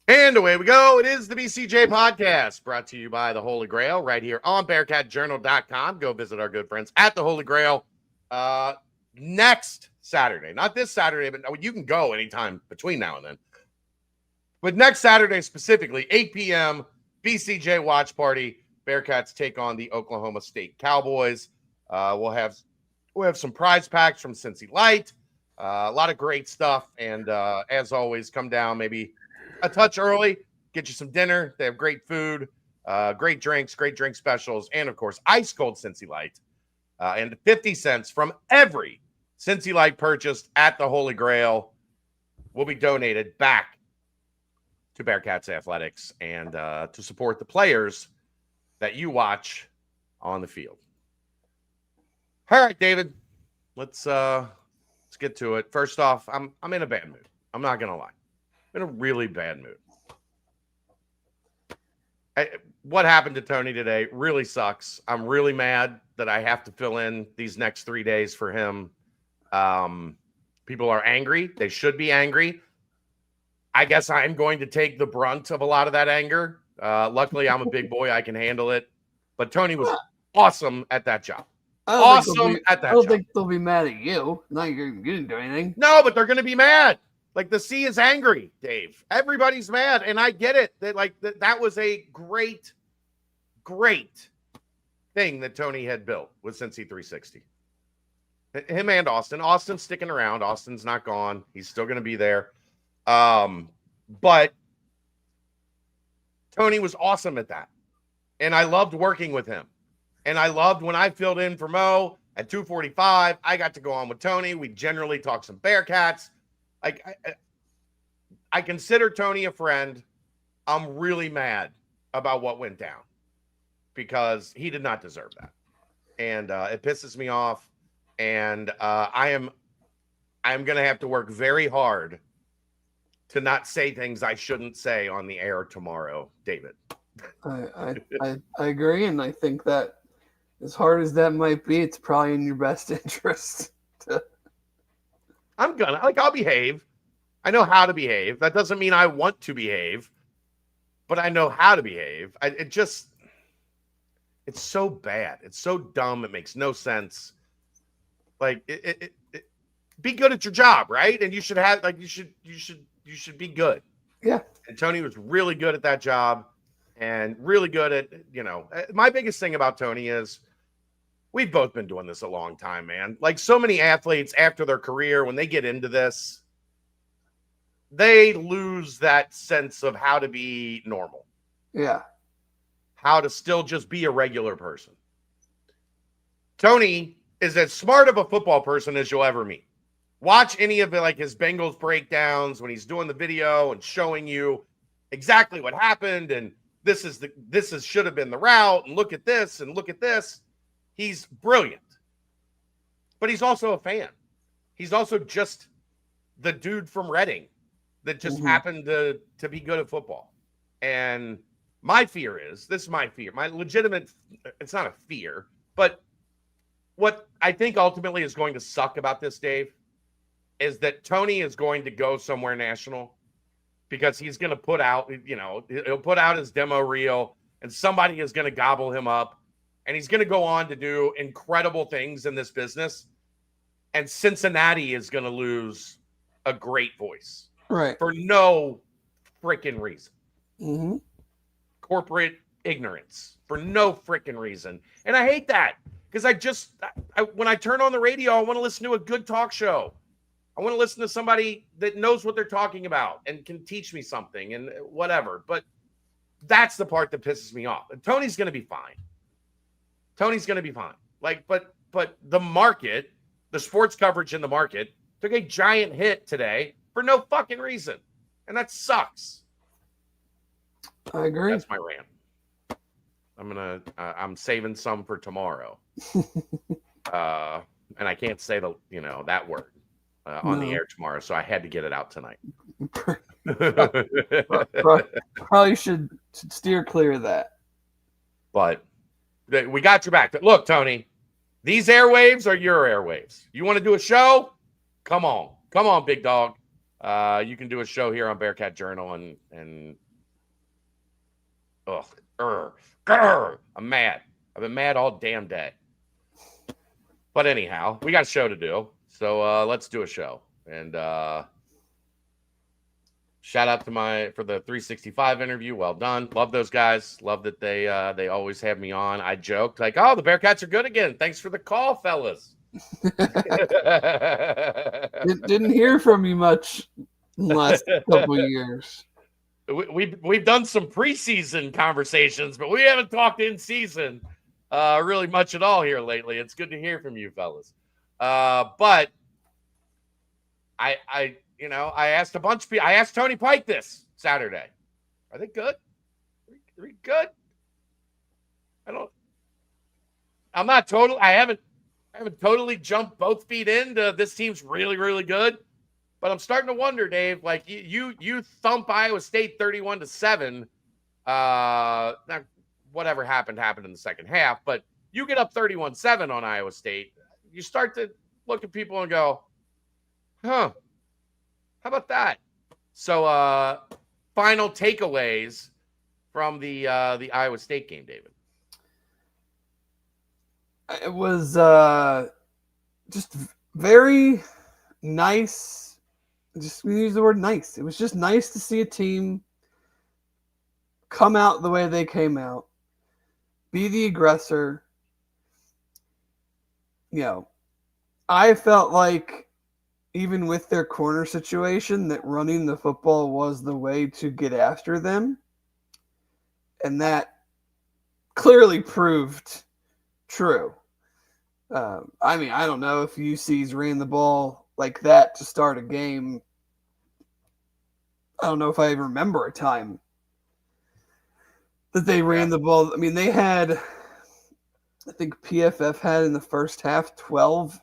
And away we go. It is the BCJ Podcast, brought to you by the Holy Grail, right here on BearcatJournal.com. Go visit our good friends at the Holy Grail next Saturday. Not this Saturday, but you can go anytime between now and then. But next Saturday specifically, 8 p.m., BCJ Watch Party. Bearcats take on the Oklahoma State Cowboys. We'll have some prize packs from Cincy Light. A lot of great stuff. And as always, come down maybe a touch early, get you some dinner. They have great food, great drinks, great drink specials, and of course, ice cold Cincy Light. And 50 cents from every Cincy Light purchased at the Holy Grail will be donated back to Bearcats Athletics and to support the players that you watch on the field. All right, David, let's get to it. First off, I'm in a bad mood. I'm not gonna lie. In a really bad mood. What happened to Tony today really sucks. I'm really mad that I have to fill in these next 3 days for him. People are angry. They should be angry. I guess I'm going to take the brunt of a lot of that anger. Luckily, I'm a big boy. I can handle it. But Tony was awesome at that job. I don't think they'll be mad at you. No, you didn't do anything. No, but they're going to be mad. Like, the sea is angry, Dave. Everybody's mad, and I get it. That was a great thing that Tony had built with Cincy 360. Him and Austin. Austin's sticking around. Austin's not gone. He's still going to be there. But Tony was awesome at that, and I loved working with him. And I loved when I filled in for Mo at 2:45. I got to go on with Tony. We generally talk some Bearcats. I consider Tony a friend. I'm really mad about what went down because he did not deserve that. And it pisses me off. And I'm going to have to work very hard to not say things I shouldn't say on the air tomorrow, David. I agree. And I think that as hard as that might be, it's probably in your best interest to... I'll behave. I know how to behave. That doesn't mean I want to behave, but I know how to behave. It's so bad. It's so dumb. It makes no sense. Like, be good at your job, right? And you should have, you should be good. Yeah. And Tony was really good at that job and really good at, my biggest thing about Tony is, we've both been doing this a long time, man. Like, so many athletes after their career, when they get into this, they lose that sense of how to be normal. Yeah. How to still just be a regular person. Tony is as smart of a football person as you'll ever meet. Watch any of it, like his Bengals breakdowns when he's doing the video and showing you exactly what happened. And this should have been the route. And look at this and look at this. He's brilliant, but he's also a fan. He's also just the dude from Reading that just happened to be good at football. And my fear is, this is my fear, my legitimate, it's not a fear, but what I think ultimately is going to suck about this, Dave, is that Tony is going to go somewhere national because he's going to put out, he'll put out his demo reel and somebody is going to gobble him up. And he's going to go on to do incredible things in this business. And Cincinnati is going to lose a great voice. Right. For no freaking reason. Mm-hmm. Corporate ignorance. For no freaking reason. And I hate that. Because when I turn on the radio, I want to listen to a good talk show. I want to listen to somebody that knows what they're talking about and can teach me something and whatever. But that's the part that pisses me off. And Tony's going to be fine. Tony's going to be fine. But the market, the sports coverage in the market took a giant hit today for no fucking reason. And that sucks. I agree. That's my rant. I'm saving some for tomorrow. And I can't say that word on the air tomorrow. So I had to get it out tonight. Probably should steer clear of that. But we got your back. Look, Tony, these airwaves are your airwaves. You want to do a show? Come on, big dog. you can do a show here on Bearcat Journal and I'm mad. I've been mad all damn day. But anyhow, we got a show to do. So let's do a show. And shout out to for the 365 interview. Well done. Love those guys. Love that they always have me on. I joked like, oh, the Bearcats are good again. Thanks for the call, fellas. Didn't hear from you much in the last couple of years. We've done some preseason conversations, but we haven't talked in season really much at all here lately. It's good to hear from you fellas. But I asked a bunch of people. I asked Tony Pike this Saturday. Are they good? Are we good? I haven't totally jumped both feet into this team's really, really good. But I'm starting to wonder, Dave, like you thump Iowa State 31-7. Now, whatever happened in the second half, but you get up 31-7 on Iowa State. You start to look at people and go, huh, how about that? So final takeaways from the Iowa State game, David. It was just very nice. Just use the word nice. It was just nice to see a team come out the way they came out, be the aggressor. I felt like even with their corner situation that running the football was the way to get after them. And that clearly proved true. I don't know if UC's ran the ball like that to start a game. I don't know if I remember a time that they ran the ball. They had, I think PFF had in the first half 12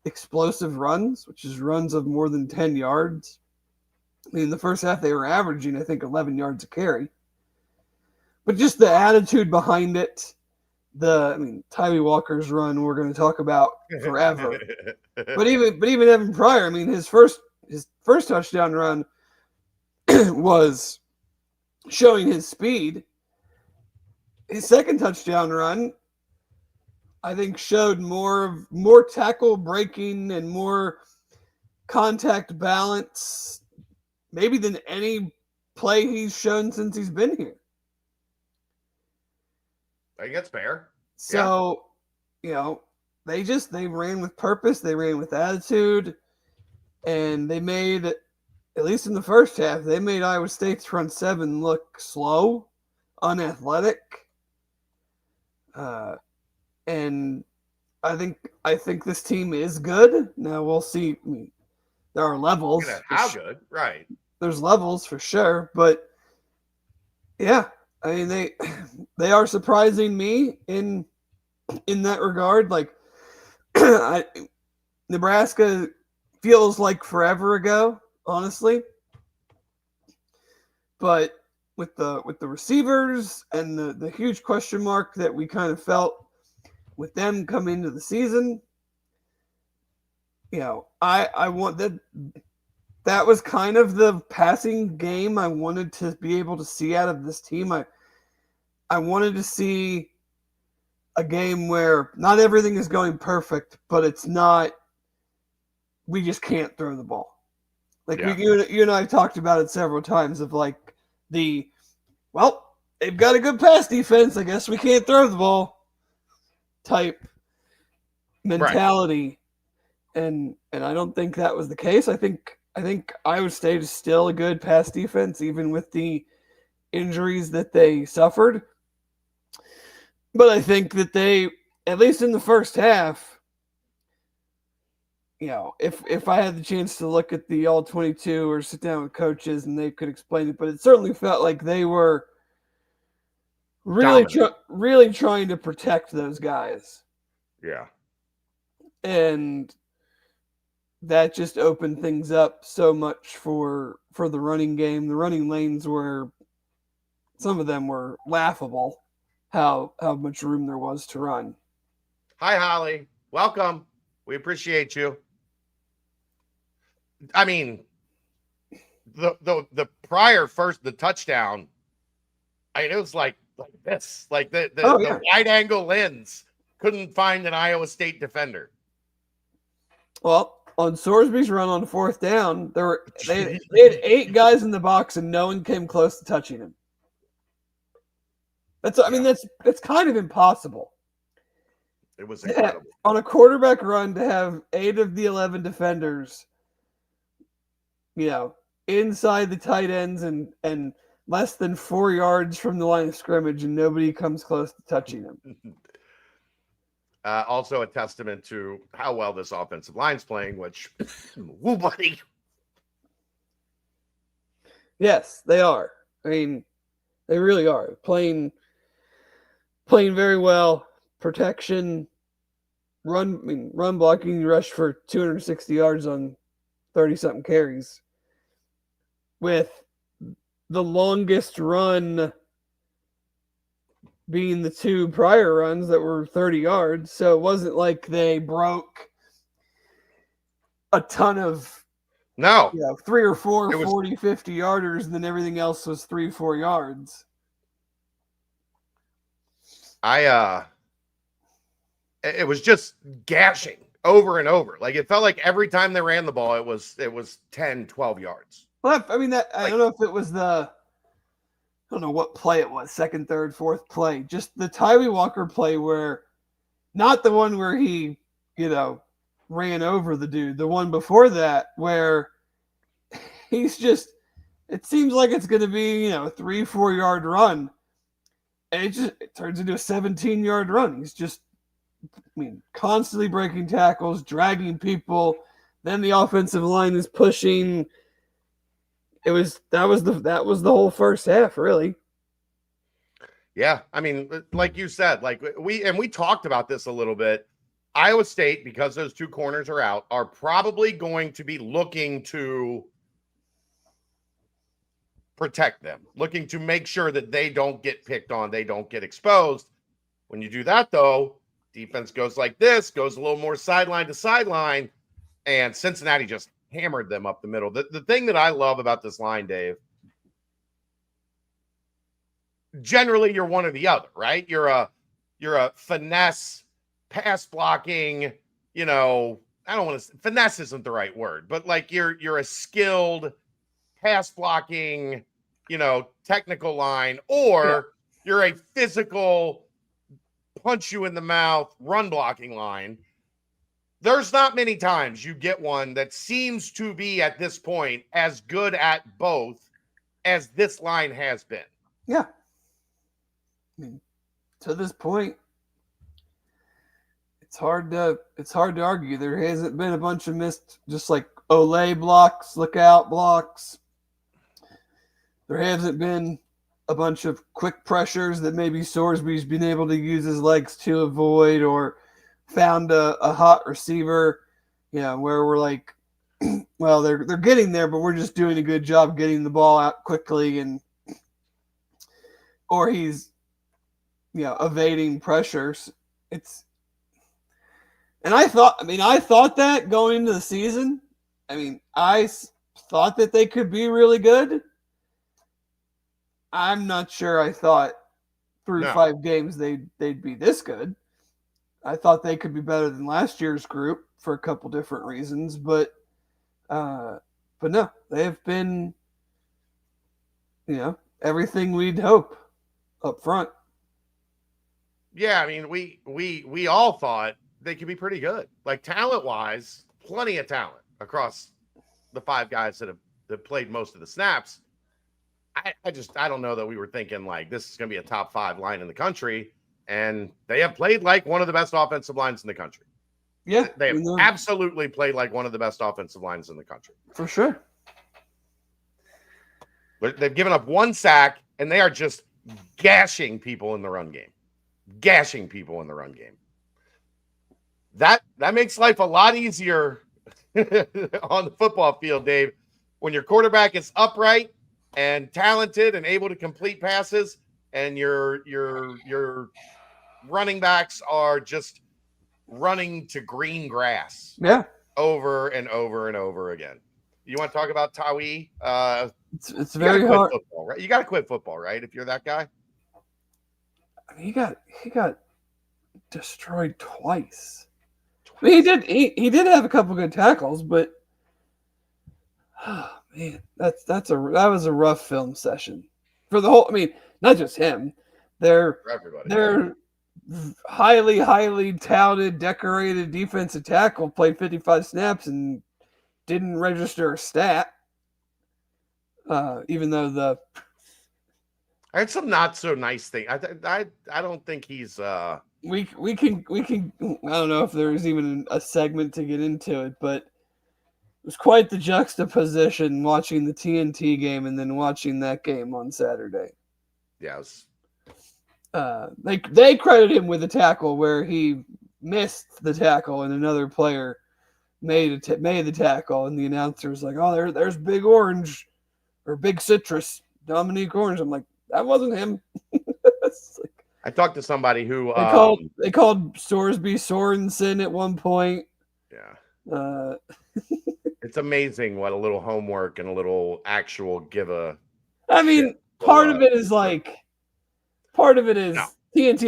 explosive runs, which is runs of more than 10 yards. In the first half, they were averaging, I think, 11 yards a carry. But just the attitude behind it, Tyree Walker's run we're going to talk about forever. but even Evan Pryor, his first touchdown run was showing his speed. His second touchdown run, I think, showed more tackle breaking and more contact balance, maybe than any play he's shown since he's been here. I think that's fair. So, they ran with purpose, they ran with attitude, and they made, at least in the first half, they made Iowa State's front seven look slow, unathletic. And I think this team is good. Now we'll see. There are levels. How good, right? There's levels for sure, but yeah, they are surprising me in that regard. Like Nebraska feels like forever ago, honestly. But with the receivers and the huge question mark that we kind of felt with them coming into the season, I want that was kind of the passing game I wanted to be able to see out of this team. I wanted to see a game where not everything is going perfect, but it's not, we just can't throw the ball. Like you and I have talked about it several times of like they've got a good pass defense, I guess we can't throw the ball type mentality. Right. And I don't think that was the case. I think Iowa State is still a good pass defense, even with the injuries that they suffered. But I think that they, at least in the first half, if I had the chance to look at the All-22 or sit down with coaches and they could explain it, but it certainly felt like they were really trying to protect those guys. Yeah. And that just opened things up so much for the running game. The running lanes some of them were laughable, how much room there was to run. Hi, Holly. Welcome. We appreciate you. the prior the touchdown, it was like this, like the wide angle lens couldn't find an Iowa State defender. Well, on Sorsby's run on 4th down, they had 8 guys in the box and no one came close to touching him. That's kind of impossible. It was incredible. On a quarterback run to have 8 of the 11 defenders, inside the tight ends and less than 4 yards from the line of scrimmage, and nobody comes close to touching him. Also a testament to how well this offensive line's playing, which, woo, buddy. Yes, they are. I mean, they really are playing very well. Protection, run blocking, rush for 260 yards on 30-something carries, with the longest run being the 2 prior runs that were 30 yards. So it wasn't like they broke a ton of 3 or 4 40, 50 yarders, and then everything else was 3-4 yards. It was just gashing over and over. Like, it felt like every time they ran the ball, it was 10, 12 yards. Well, I mean, I don't know if it was I don't know what play it was, 2nd, 3rd, 4th play. Just the Tyree Walker play where, not the one where he, ran over the dude. The one before that where he's just, it seems like it's going to be, a 3-4 yard run. And it turns into a 17-yard run. He's just, constantly breaking tackles, dragging people. Then the offensive line is pushing. That was the whole first half, really. Yeah, I mean, like you said, like we talked about this a little bit. Iowa State, because those 2 corners are out, are probably going to be looking to protect them, looking to make sure that they don't get picked on, they don't get exposed. When you do that, though, defense goes like this, goes a little more sideline to sideline, and Cincinnati just hammered them up the middle. The thing that I love about this line, Dave, generally you're one or the other, right? You're a finesse pass blocking, I don't want to, finesse isn't the right word, but like you're a skilled pass blocking, technical line, or you're a physical punch you in the mouth run blocking line. There's not many times you get one that seems to be at this point as good at both as this line has been. Yeah. To this point, it's hard to argue. There hasn't been a bunch of missed, just like Olay blocks, look out blocks. There hasn't been a bunch of quick pressures that maybe Sorsby's been able to use his legs to avoid, or found a hot receiver, where we're like, well, they're getting there, but we're just doing a good job getting the ball out quickly, or he's, evading pressures. I thought that going into the season. I thought that they could be really good. I'm not sure I thought through 5 games they'd be this good. I thought they could be better than last year's group for a couple different reasons, but no, they've been, everything we'd hope up front. Yeah, we all thought they could be pretty good. Like, talent-wise, plenty of talent across the 5 guys that have played most of the snaps. I don't know that we were thinking like this is going to be a top 5 line in the country, and they have played like one of the best offensive lines in the country. Yeah, they have absolutely played like one of the best offensive lines in the country. For sure. But they've given up 1 sack, and they are just gashing people in the run game. That makes life a lot easier on the football field, Dave, when your quarterback is upright and talented and able to complete passes, and your running backs are just running to green grass. Yeah. Over and over and over again. You want to talk about Tawi? It's very hard. Football, right? You got to quit football, right? If you're that guy. I mean, he got destroyed twice. I mean, he did have a couple good tackles, but oh, man, that was a rough film session for the whole. I mean, not just him. They're highly touted, decorated defensive tackle played 55 snaps and didn't register a stat. Even though I had some not so nice thing. I don't think he's we can I don't know if there's even a segment to get into it, but it was quite the juxtaposition watching the TNT game and then watching that game on Saturday. Yes. They credit him with a tackle where he missed the tackle and another player made the tackle, and the announcer was like, "Oh, there's Big Orange or Big Citrus, Dominique Orange." I'm like, that wasn't him. I talked to somebody who they called Sorsby Sorensen at one point. Yeah. It's amazing what a little homework and a little actual I mean, part of it is TNT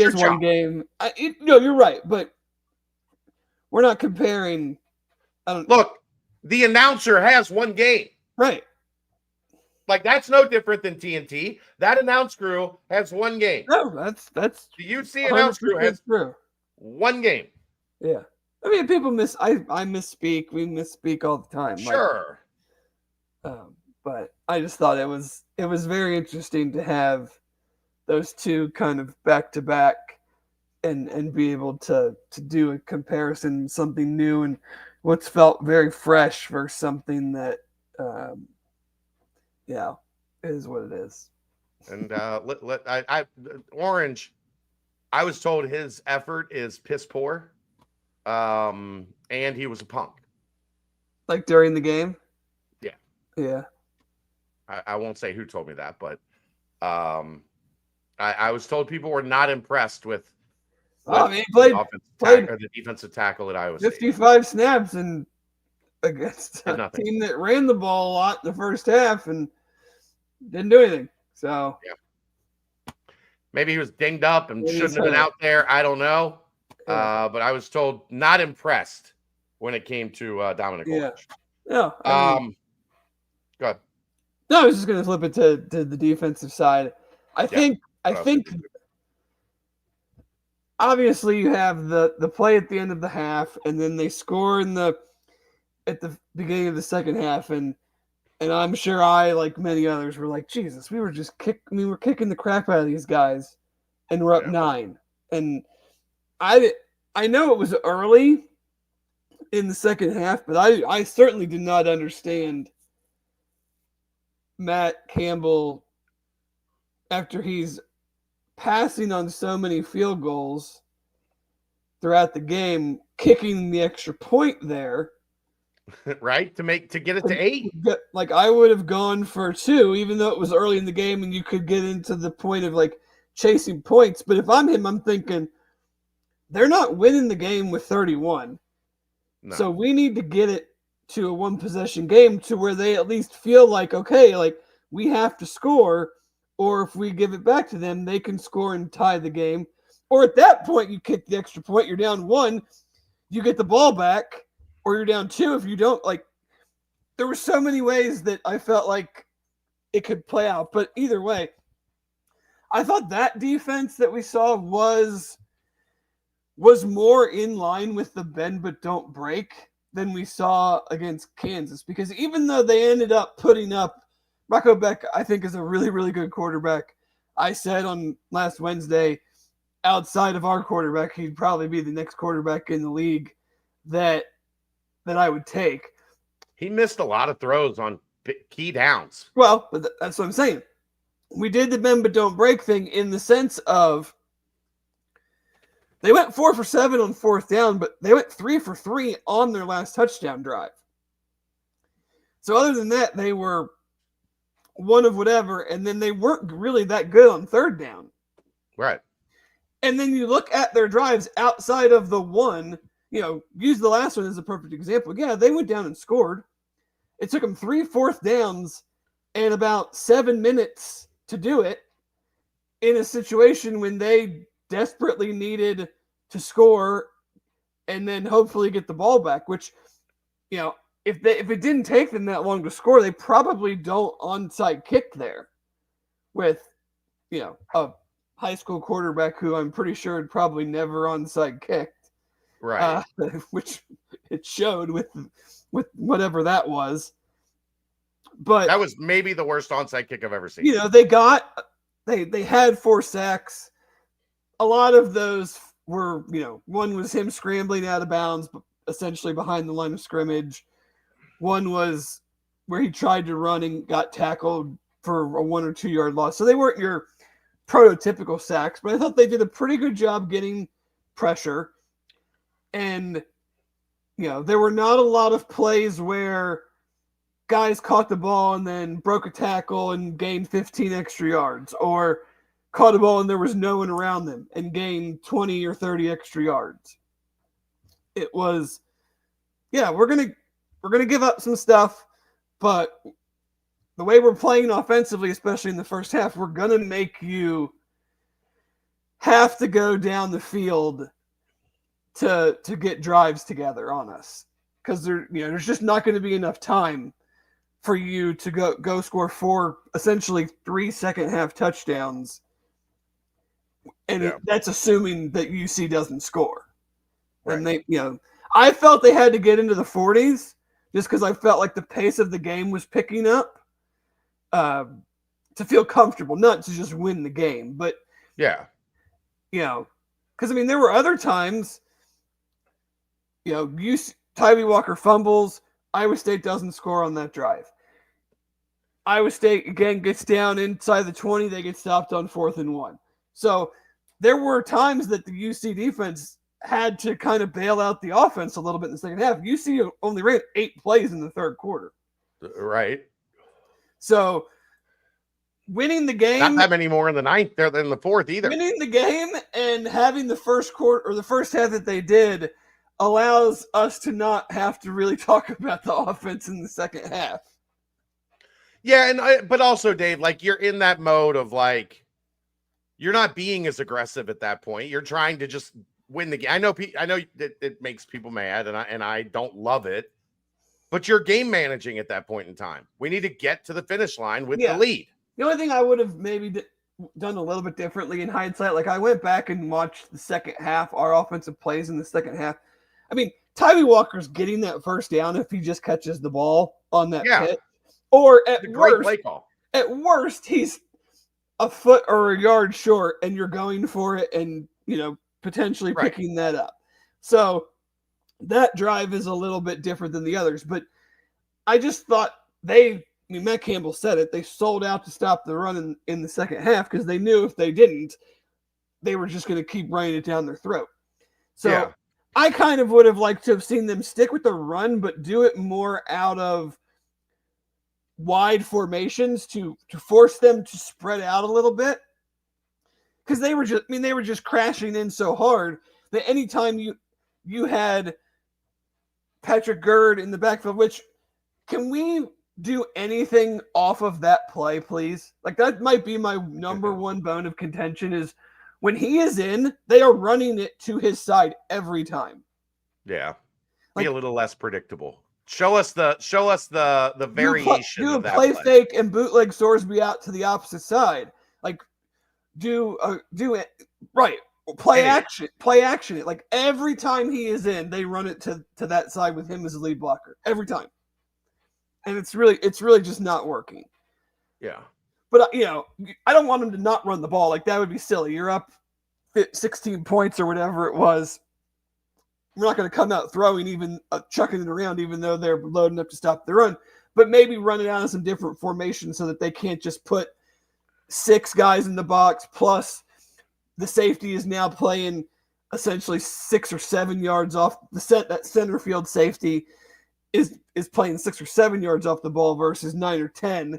has one game. You're right, but we're not comparing. Look, the announcer has one game. Right. Like, that's no different than TNT. That announce crew has one game. No, that's the UC announce crew has one game. Yeah. I mean, people I misspeak. We misspeak all the time. Sure. But I just thought it was very interesting to have those two kind of back to back and be able to do a comparison, something new and what's felt very fresh versus something that is what it is. And Orange, I was told his effort is piss poor. And he was a punk. Like during the game? Yeah. Yeah. I won't say who told me that, but I was told people were not impressed with he played the defensive tackle at Iowa State. 55 snaps and against a team that ran the ball a lot in the first half and didn't do anything. So maybe he was dinged up and shouldn't have been out there. I don't know. But I was told not impressed when it came to Dominic Orange. Yeah. Go ahead. No, I was just going to flip it to the defensive side. I think obviously you have the play at the end of the half, and then they score at the beginning of the second half, and I'm sure I, like many others, were like, Jesus, we were kicking the crap out of these guys, and we're up 9. And I know it was early in the second half, but I certainly did not understand Matt Campbell after he's passing on so many field goals throughout the game, kicking the extra point there. Right? To get it to 8. Like, I would have gone for 2, even though it was early in the game and you could get into the point of like chasing points. But if I'm him, I'm thinking they're not winning the game with 31. No. So we need to get it to a one possession game to where they at least feel like, okay, like we have to score, or if we give it back to them, they can score and tie the game. Or at that point, you kick the extra point, you're down 1, you get the ball back, or you're down 2 if you don't. Like, there were so many ways that I felt like it could play out. But either way, I thought that defense that we saw was more in line with the bend but don't break than we saw against Kansas. Because even though they ended up putting up, Rocco Beck, I think, is a really, really good quarterback. I said on last Wednesday, outside of our quarterback, he'd probably be the next quarterback in the league that I would take. He missed a lot of throws on key downs. Well, but that's what I'm saying. We did the bend but don't break thing in the sense of they went 4 for 7 on 4th down, but they went 3 for 3 on their last touchdown drive. So other than that, they were one of whatever, and then they weren't really that good on 3rd down. Right. And then you look at their drives outside of the one, use the last one as a perfect example. Yeah, they went down and scored. It took them 3 fourth downs and about 7 minutes to do it in a situation when they desperately needed to score and then hopefully get the ball back, which, if it didn't take them that long to score, they probably don't onside kick there with, a high school quarterback who I'm pretty sure had probably never onside kicked. Right. Which it showed with whatever that was. But that was maybe the worst onside kick I've ever seen. They had 4 sacks. A lot of those were, one was him scrambling out of bounds, essentially behind the line of scrimmage. One was where he tried to run and got tackled for a 1 or 2 yard loss. So they weren't your prototypical sacks, but I thought they did a pretty good job getting pressure. And, there were not a lot of plays where guys caught the ball and then broke a tackle and gained 15 extra yards, or caught a ball and there was no one around them and gained 20 or 30 extra yards. It was, we're going to give up some stuff, but the way we're playing offensively, especially in the first half, we're going to make you have to go down the field to get drives together on us, because there's just not going to be enough time for you to go score 4, essentially 3 second half touchdowns. And that's assuming that UC doesn't score. Right. And they, I felt they had to get into the 40s just because I felt like the pace of the game was picking up to feel comfortable, not to just win the game. But, because, there were other times, Tyree Walker fumbles, Iowa State doesn't score on that drive. Iowa State, again, gets down inside the 20. They get stopped on 4th and 1. So there were times that the UC defense had to kind of bail out the offense a little bit in the second half. UC only ran 8 plays in the third quarter. Right. So winning the game. Not that many more in the ninth there than the fourth either. Winning the game and having the first quarter or the first half that they did allows us to not have to really talk about the offense in the second half. Yeah, but also, Dave, like, you're in that mode of, like, you're not being as aggressive at that point. You're trying to just win the game. I know that it makes people mad, and I don't love it, but you're game managing at that point in time. We need to get to the finish line with the lead. The only thing I would have maybe done a little bit differently in hindsight, like I went back and watched the second half, our offensive plays in the second half. Tyree Walker's getting that first down if he just catches the ball on that pitch. Or at worst, he's a foot or a yard short and you're going for it and, potentially picking that up. So that drive is a little bit different than the others. But I just thought Matt Campbell said it, they sold out to stop the run in the second half because they knew if they didn't, they were just going to keep running it down their throat. So I kind of would have liked to have seen them stick with the run, but do it more out of wide formations to force them to spread out a little bit. Because they were just crashing in so hard that anytime you had Patrick Gerd in the backfield, which can we do anything off of that play, please? Like, that might be my number one bone of contention is when he is in, they are running it to his side every time. Yeah. Be a little less predictable. Show us the variation of that play fake and bootleg Sorsby out to the opposite side. Like, do it right. Play action it. Like, every time he is in, they run it to that side with him as a lead blocker. Every time. And it's really just not working. Yeah. But, I don't want him to not run the ball. Like, that would be silly. You're up 16 points or whatever it was. We're not going to come out throwing, even chucking it around, even though they're loading up to stop the run. But maybe run it out of some different formations so that they can't just put 6 guys in the box, plus the safety is now playing essentially 6 or 7 yards off the set. That center field safety is playing 6 or 7 yards off the ball versus 9 or 10.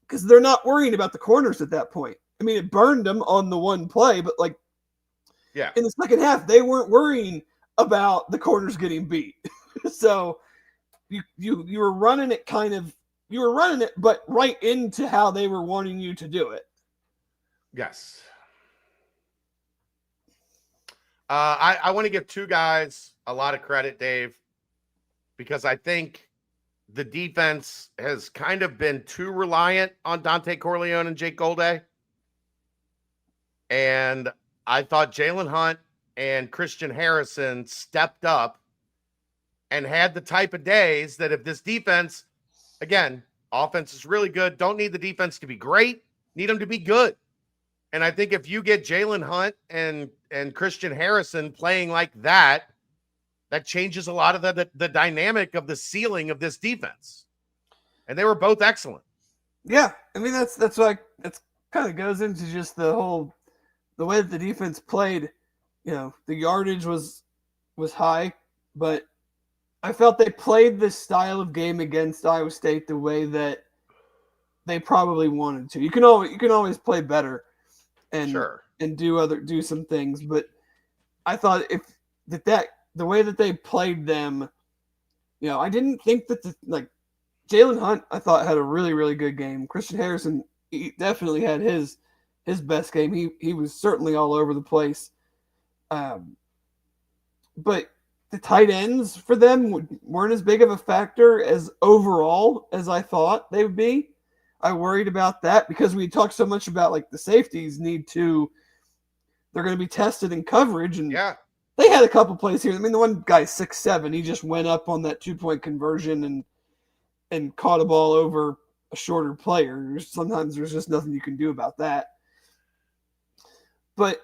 Because they're not worrying about the corners at that point. It burned them on the one play, but in the second half, they weren't worrying about the corners getting beat. So you were running it but right into how they were wanting you to do it. Yes. I want to give two guys a lot of credit, Dave, because I think the defense has kind of been too reliant on Dante Corleone and Jake Golday. And I thought Jalen Hunt and Christian Harrison stepped up and had the type of days that if this defense, again, offense is really good, don't need the defense to be great, need them to be good. And I think if you get Jalen Hunt and Christian Harrison playing like that, that changes a lot of the dynamic of the ceiling of this defense. And they were both excellent. Yeah. I mean, that's kind of goes into just the way that the defense played. You know, the yardage was high, but I felt they played this style of game against Iowa State the way that they probably wanted to. You can always play better and do some things, but I thought the way that they played them, you know, I didn't think that Jalen Hunt, I thought, had a really, really good game. Christian Harrison, he definitely had his best game. He was certainly all over the place. But the tight ends for them weren't as big of a factor as overall as I thought they would be. I worried about that because we talked so much about like the safeties they're going to be tested in coverage, and they had a couple plays here. I mean, the one guy's 6'7", he just went up on that 2-point conversion and caught a ball over a shorter player. Sometimes there's just nothing you can do about that. But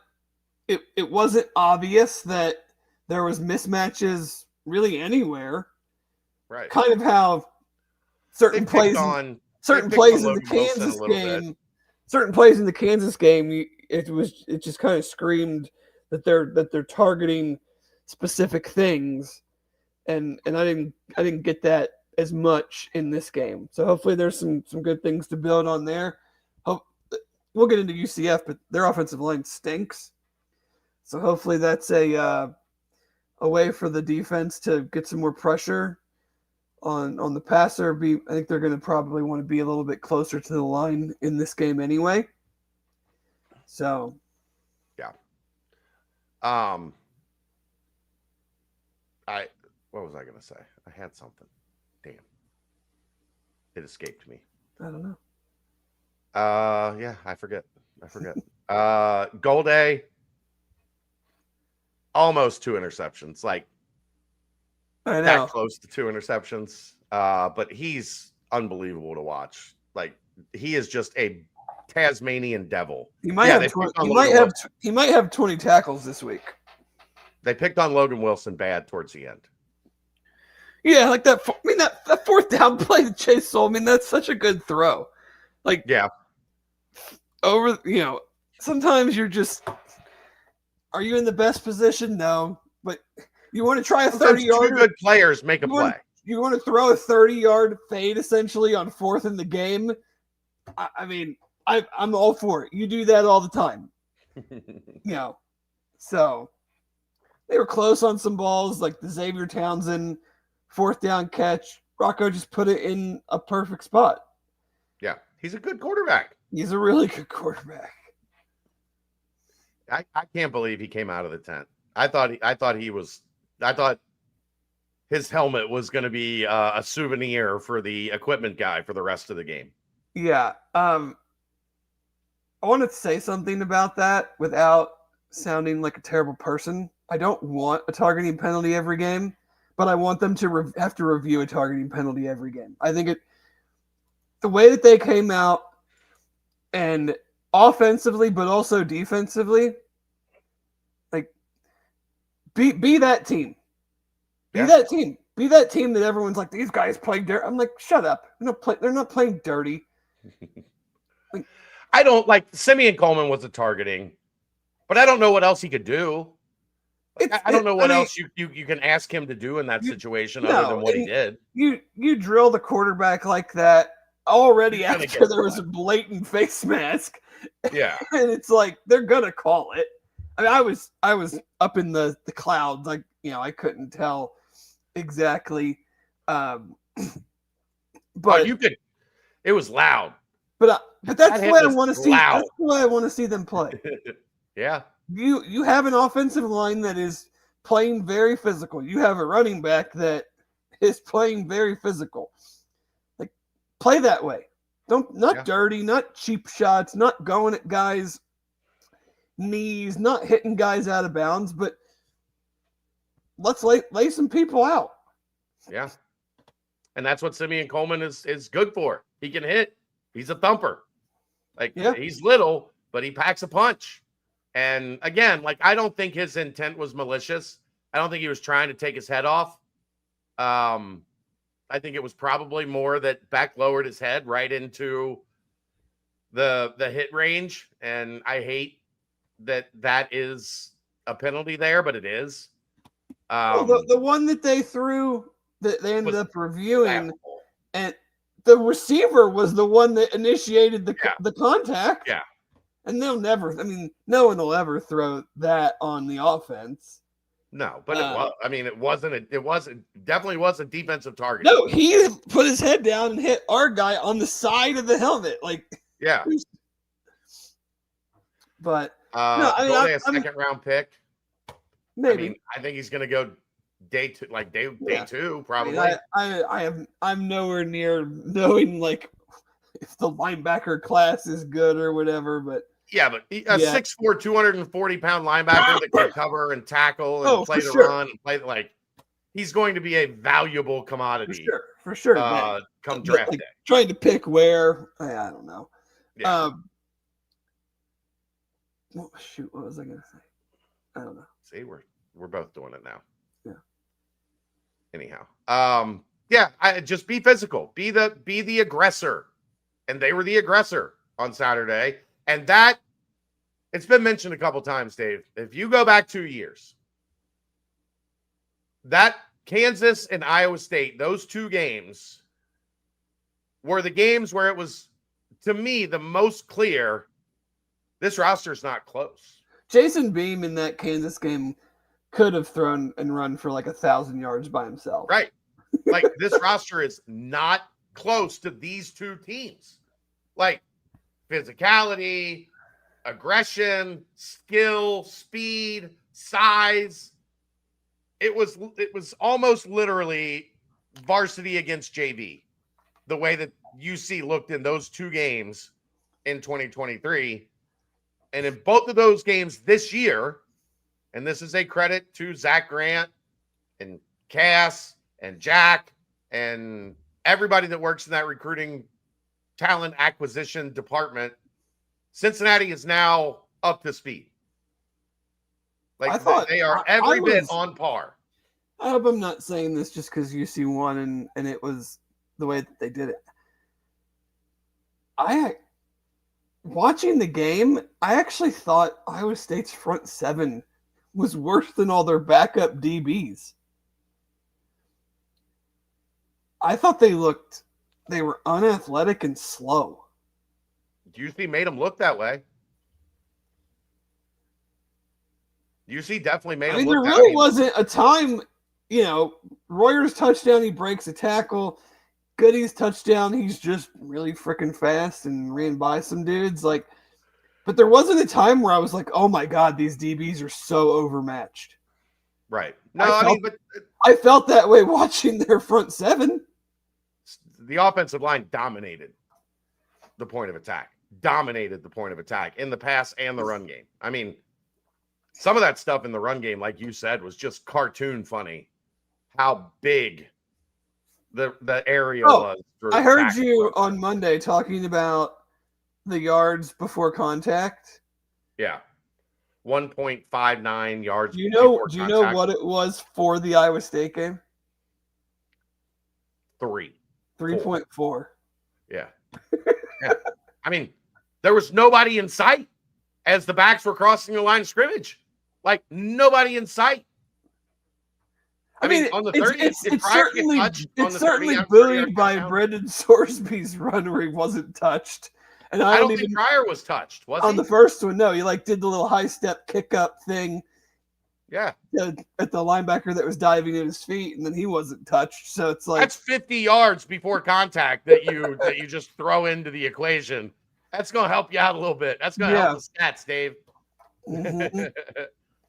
it wasn't obvious that there was mismatches really anywhere. Right. Kind of how certain plays in the Kansas game, it just kind of screamed that they're targeting specific things, and I didn't get that as much in this game. So hopefully there's some good things to build on there. We'll get into UCF, but their offensive line stinks. So hopefully that's a way for the defense to get some more pressure on the passer. I think they're going to probably want to be a little bit closer to the line in this game anyway. So, yeah. What was I going to say? I had something. Damn. It escaped me. I don't know. Yeah, I forget. Golday, almost 2 interceptions. Like, I know. that close to 2 interceptions. But he's unbelievable to watch. Like, he is just a Tasmanian devil. He might have 20 tackles this week. They picked on Logan Wilson bad towards the end. Yeah, like that. I mean, that fourth down play to Chase Soul. I mean, that's such a good throw. Like, yeah, sometimes you're just. Are you in the best position? No, but you want to try a 30-yard. Two good players make a play. You want to throw a 30-yard fade essentially on 4th in the game. I mean, I'm all for it. You do that all the time. So they were close on some balls, like the Xavier Townsend 4th down catch. Rocco just put it in a perfect spot. Yeah, he's a good quarterback. He's a really good quarterback. I can't believe he came out of the tent. I thought his helmet was going to be a souvenir for the equipment guy for the rest of the game. Yeah. I wanted to say something about that without sounding like a terrible person. I don't want a targeting penalty every game, but I want them to have to review a targeting penalty every game. I think the way that they came out and offensively, but also defensively, like be that team. Be that team. Be that team that everyone's like, these guys play dirty. I'm like, shut up. They're not playing dirty. I don't like Simeon Coleman was a targeting, but I don't know what else he could do. I don't know what else you can ask him to do in that situation other than what he did. You drill the quarterback like that already after there was a blatant face mask. Yeah. And it's like they're gonna call it. I mean, I was up in the clouds, like, I couldn't tell exactly But you could. It was loud. But that's That the hit way I was want to see. loud. That's the way I want to see them play. Yeah. You have an offensive line that is playing very physical. You have a running back that is playing very physical. Like, play that way. Not dirty, not cheap shots, not going at guys' knees, not hitting guys out of bounds, but let's lay some people out. Yeah. And that's what Simeon Coleman is good for. He can hit. He's a thumper. He's little, but he packs a punch. And again, I don't think his intent was malicious. I don't think he was trying to take his head off. I think it was probably more that Beck lowered his head right into the hit range. And I hate that is a penalty there, but it is. The one that they threw that they ended up reviewing, and the receiver was the one that initiated the contact. Yeah. And no one will ever throw that on the offense. No, but it definitely was a defensive target. No, he put his head down and hit our guy on the side of the helmet. Yeah. But a second round pick. Maybe. I think he's going to go day two, day two, probably. I'm nowhere near knowing if the linebacker class is good or whatever, but yeah, but a 6'4", 240-pound linebacker that can cover and tackle and play the run and play he's going to be a valuable commodity. For sure. Come draft day. Trying to pick where, I don't know. Yeah. What was I going to say? I don't know. See, we're both doing it now. Yeah. Anyhow, I just be physical, be the aggressor, and they were the aggressor on Saturday. And that it's been mentioned a couple times, Dave. If you go back 2 years, that Kansas and Iowa State, those two games were the games where it was, to me, the most clear. This roster is not close. Jason Beam in that Kansas game could have thrown and run for 1,000 yards by himself. Right. This roster is not close to these two teams. Physicality, aggression, skill, speed, size. It was almost literally varsity against JV. The way that UC looked in those two games in 2023. And in both of those games this year, and this is a credit to Zach Grant and Cass and Jack and everybody that works in that recruiting talent acquisition department, Cincinnati is now up to speed. They are every bit on par. I hope I'm not saying this just because UC won and it was the way that they did it. Watching the game, I actually thought Iowa State's front seven was worse than all their backup DBs. I thought they were unathletic and slow. UC made them look that way. UC definitely made them look that way. There really wasn't a time, Royer's touchdown, he breaks a tackle. Goody's touchdown, he's just really freaking fast and ran by some dudes. But there wasn't a time where I was like, oh my God, these DBs are so overmatched. Right. I felt that way watching their front seven. The offensive line dominated the point of attack in the pass and the run game. Some of that stuff in the run game, like you said, was just cartoon funny. How big the area was. I heard you on Monday talking about the yards before contact. Yeah. 1.59 yards. Do you know what it was for the Iowa State game? 3.4. Yeah. There was nobody in sight as the backs were crossing the line of scrimmage. Nobody in sight. On the 30, it's certainly buoyed by Brendan Sorsby's run where he wasn't touched. And I don't think Pryor was touched, was he? On the first one, no. He did the little high step kick up thing. Yeah. At the linebacker that was diving at his feet, and then he wasn't touched. So it's like that's 50 yards before contact that you just throw into the equation. That's going to help you out a little bit. That's going to help the stats, Dave. Mm-hmm.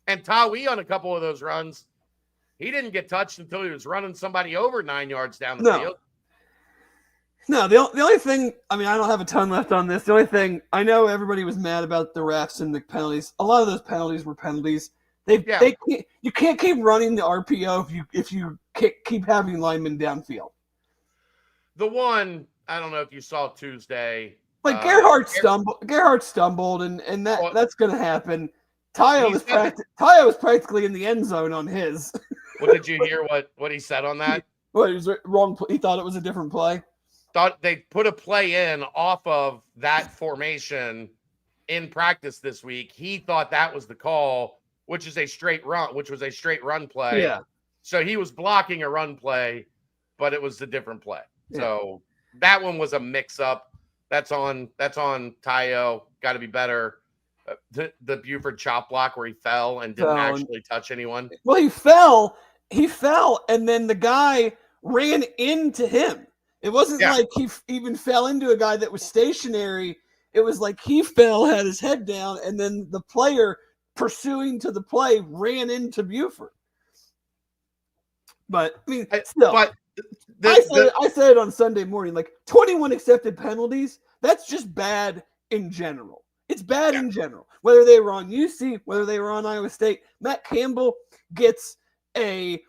And Tawi on a couple of those runs, he didn't get touched until he was running somebody over 9 yards down the field. No, the only thing, I mean, I don't have a ton left on this. The only thing, I know everybody was mad about the refs and the penalties. A lot of those penalties were penalties. You can't keep running the RPO if you keep having linemen downfield. The one, I don't know if you saw Tuesday. Like Gerhardt stumbled, and that's going to happen. Taya was practically in the end zone on his. Well, did you hear what he said on that? What, he was wrong? He thought it was a different play. Thought they put a play in off of that formation in practice this week. He thought that was the call, which was a straight run play. Yeah. So he was blocking a run play, but it was a different play. Yeah. So that one was a mix up. That's on Tayo. Got to be better. The Buford chop block where he fell and didn't actually touch anyone. Well, he fell, and then the guy ran into him. It wasn't like he even fell into a guy that was stationary. It was like he fell, had his head down, and then the player pursuing to the play ran into Buford. But I mean, still, I said it on Sunday morning. Like 21 accepted penalties. That's just bad in general. It's bad in general. Whether they were on UC, whether they were on Iowa State, Matt Campbell gets a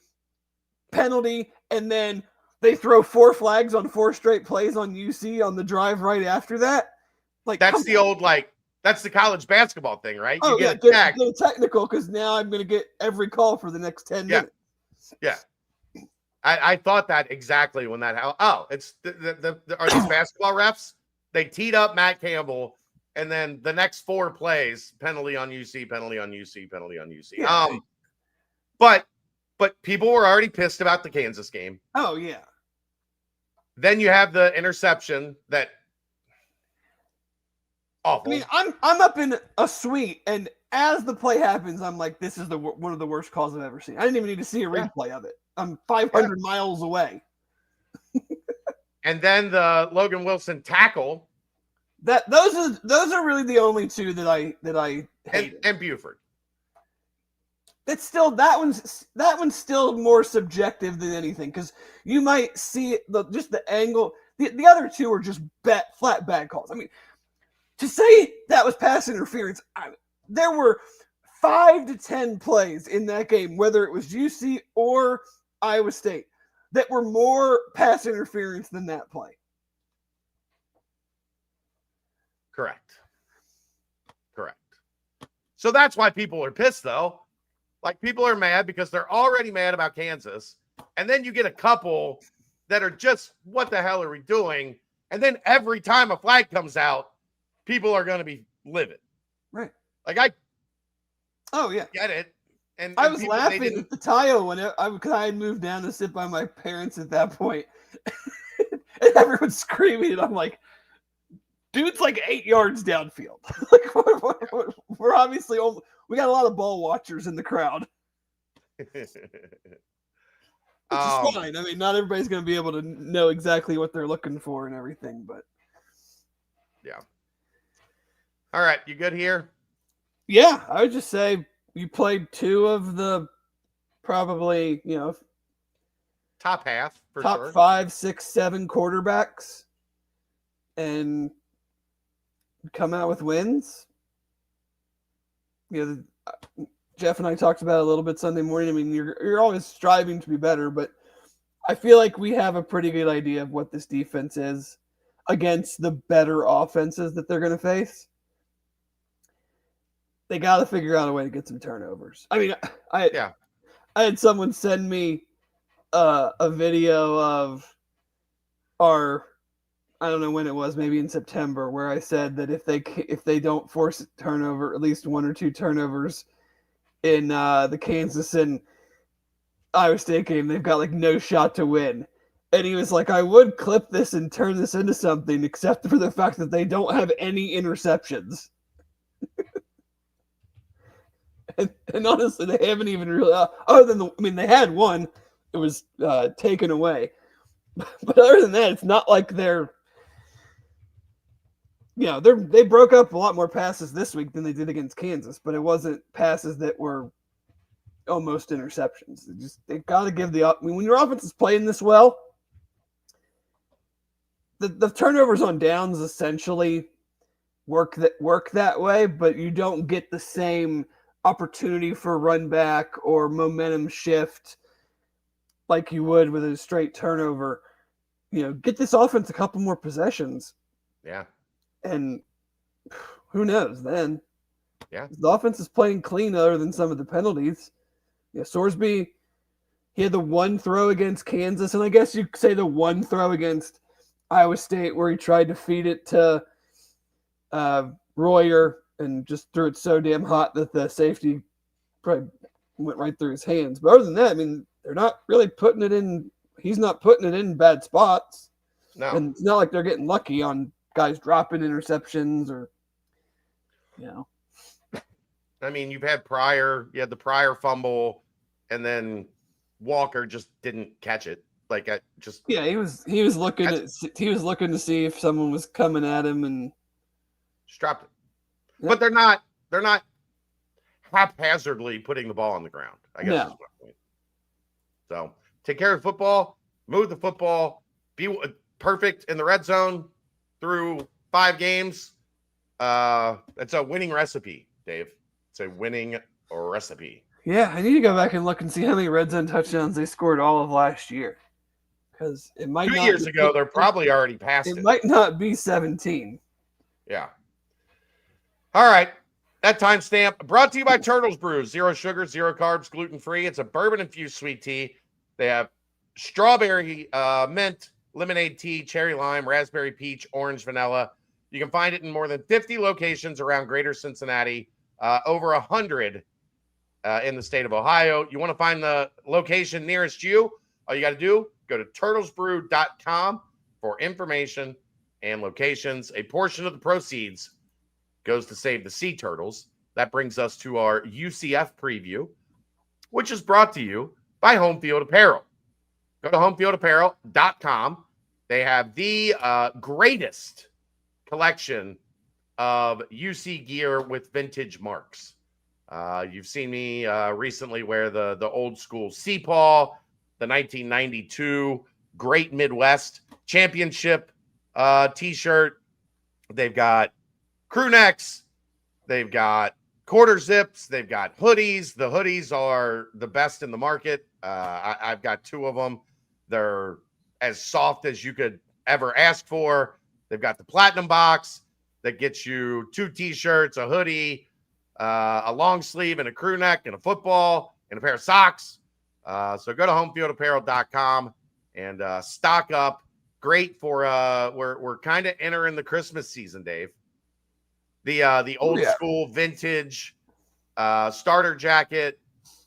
penalty, and then they throw 4 flags on 4 straight plays on UC on the drive right after that. Like that's that's the college basketball thing, right? Oh, get a technical because now I'm going to get every call for the next 10 minutes. Yeah. I thought that exactly when that happened. Oh, it's are these basketball refs? They teed up Matt Campbell, and then the next 4 plays, penalty on UC, penalty on UC, penalty on UC. Yeah. But people were already pissed about the Kansas game. Oh, yeah. Then you have the interception that awful. I mean, I'm up in a suite, and as the play happens, I'm like, this is one of the worst calls I've ever seen. I didn't even need to see a replay of it. I'm 500 miles away. And then the Logan Wilson tackle. Those are really the only 2 that I hated. And Buford. It's still that one's still more subjective than anything because you might see just the angle. The other 2 are just flat bad calls. I mean, to say that was pass interference, there were 5 to 10 plays in that game, whether it was UC or Iowa State, that were more pass interference than that play. Correct. So that's why people are pissed, though. Like, people are mad because they're already mad about Kansas. And then you get a couple that are just, what the hell are we doing? And then every time a flag comes out, people are going to be livid. Right. Like, I get it. And I was laughing at the Tayo because I had moved down to sit by my parents at that point. And everyone's screaming, and I'm like, dude's like 8 yards downfield. Like, we're obviously we got a lot of ball watchers in the crowd. Which is fine. I mean, not everybody's going to be able to know exactly what they're looking for and everything, but yeah. All right, you good here? Yeah, I would just say you played 2 of the probably, top half for top sure. 5, 6, 7 quarterbacks, and come out with wins. Jeff and I talked about it a little bit Sunday morning. I mean, you're always striving to be better, but I feel like we have a pretty good idea of what this defense is against the better offenses that they're going to face. They got to figure out a way to get some turnovers. I mean, I had someone send me a video of I don't know when it was, maybe in September, where I said that if they don't force a turnover, at least 1 or 2 turnovers in the Kansas and Iowa State game, they've got like no shot to win. And he was like, I would clip this and turn this into something, except for the fact that they don't have any interceptions. And honestly, they haven't even really, other than they had one, it was taken away. But other than that, it's not like they broke up a lot more passes this week than they did against Kansas, but it wasn't passes that were almost interceptions. They've got to give when your offense is playing this well, the turnovers on downs essentially work that way, but you don't get the same opportunity for run back or momentum shift like you would with a straight turnover. Get this offense a couple more possessions. Yeah. And who knows then? Yeah. The offense is playing clean other than some of the penalties. Yeah, Sorsby, he had the one throw against Kansas, and I guess you could say the one throw against Iowa State where he tried to feed it to Royer and just threw it so damn hot that the safety probably went right through his hands. But other than that, they're not really putting it in. He's not putting it in bad spots. No. And it's not like they're getting lucky on guys dropping interceptions or, you had the Pryor fumble, and then Walker just didn't catch it. he was looking to see if someone was coming at him and just dropped it. Yep. But they're not haphazardly putting the ball on the ground, I guess. Is my point. So take care of the football, move the football, be perfect in the red zone through 5 games. It's a winning recipe, Dave. It's a winning recipe. Yeah, I need to go back and look and see how many red zone touchdowns they scored all of last year. Because it might 2 years ago, they're probably already past it. It might not be 17. Yeah. All right. That timestamp brought to you by Turtles Brew. 0 sugar, 0 carbs, gluten-free. It's a bourbon-infused sweet tea. They have strawberry, mint, lemonade tea, cherry lime, raspberry peach, orange vanilla. You can find it in more than 50 locations around Greater Cincinnati, over 100 in the state of Ohio. You want to find the location nearest you, all you got to do, go to turtlesbrew.com for information and locations. A portion of the proceeds goes to save the sea turtles. That brings us to our UCF preview, which is brought to you by Home Field Apparel. Go to homefieldapparel.com. They have the greatest collection of UC gear with vintage marks. You've seen me recently wear the old school Seapaw, the 1992 Great Midwest Championship t-shirt. They've got crew necks. They've got quarter zips. They've got hoodies. The hoodies are the best in the market. I've got 2 of them. They're as soft as you could ever ask for. They've got the platinum box that gets you 2 t-shirts, a hoodie, a long sleeve, and a crew neck, and a football, and a pair of socks. So go to homefieldapparel.com and stock up. Great for we're kind of entering the Christmas season, Dave. The old school vintage starter jacket,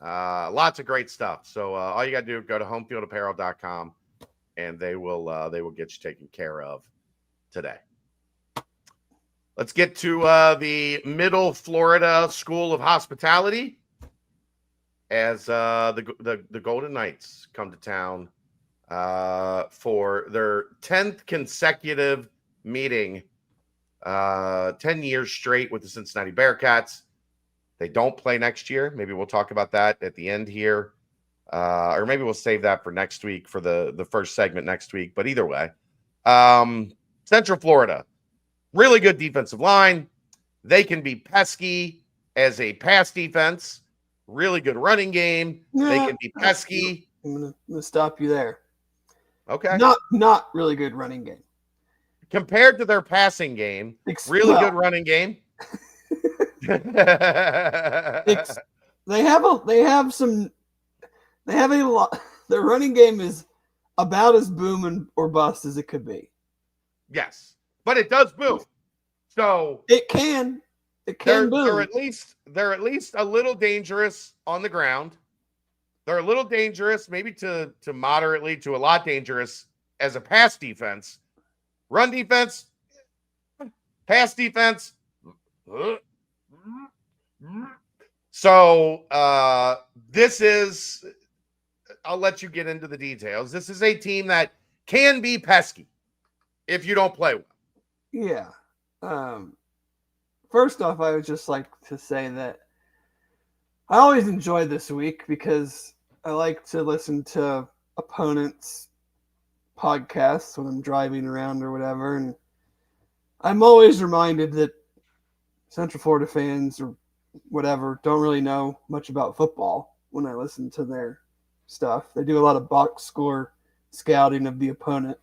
lots of great stuff. So all you got to do, go to homefieldapparel.com, and they will get you taken care of today. Let's get to the Middle Florida School of Hospitality as the Golden Knights come to town for their 10th consecutive meeting, 10 years straight with the Cincinnati Bearcats. They don't play next year. Maybe we'll talk about that at the end here. Or maybe we'll save that for next week for the first segment next week. But either way, Central Florida, really good defensive line. They can be pesky as a pass defense. Really good running game. Yeah, they can be pesky. I'm gonna stop you there. Okay. Not really good running game. Compared to their passing game, really good running game. They have a lot. Their running game is about as boom or bust as it could be. Yes, but it does boom. So it can boom. They're at least a little dangerous on the ground. They're a little dangerous, maybe to moderately to a lot dangerous as a pass defense. Run defense, pass defense. So this is, I'll let you get into the details. This is a team that can be pesky if you don't play well. Yeah. First off, I would just like to say that I always enjoy this week because I like to listen to opponents' podcasts when I'm driving around or whatever. And I'm always reminded that Central Florida fans or whatever don't really know much about football when I listen to their stuff. They do a lot of box score scouting of the opponent.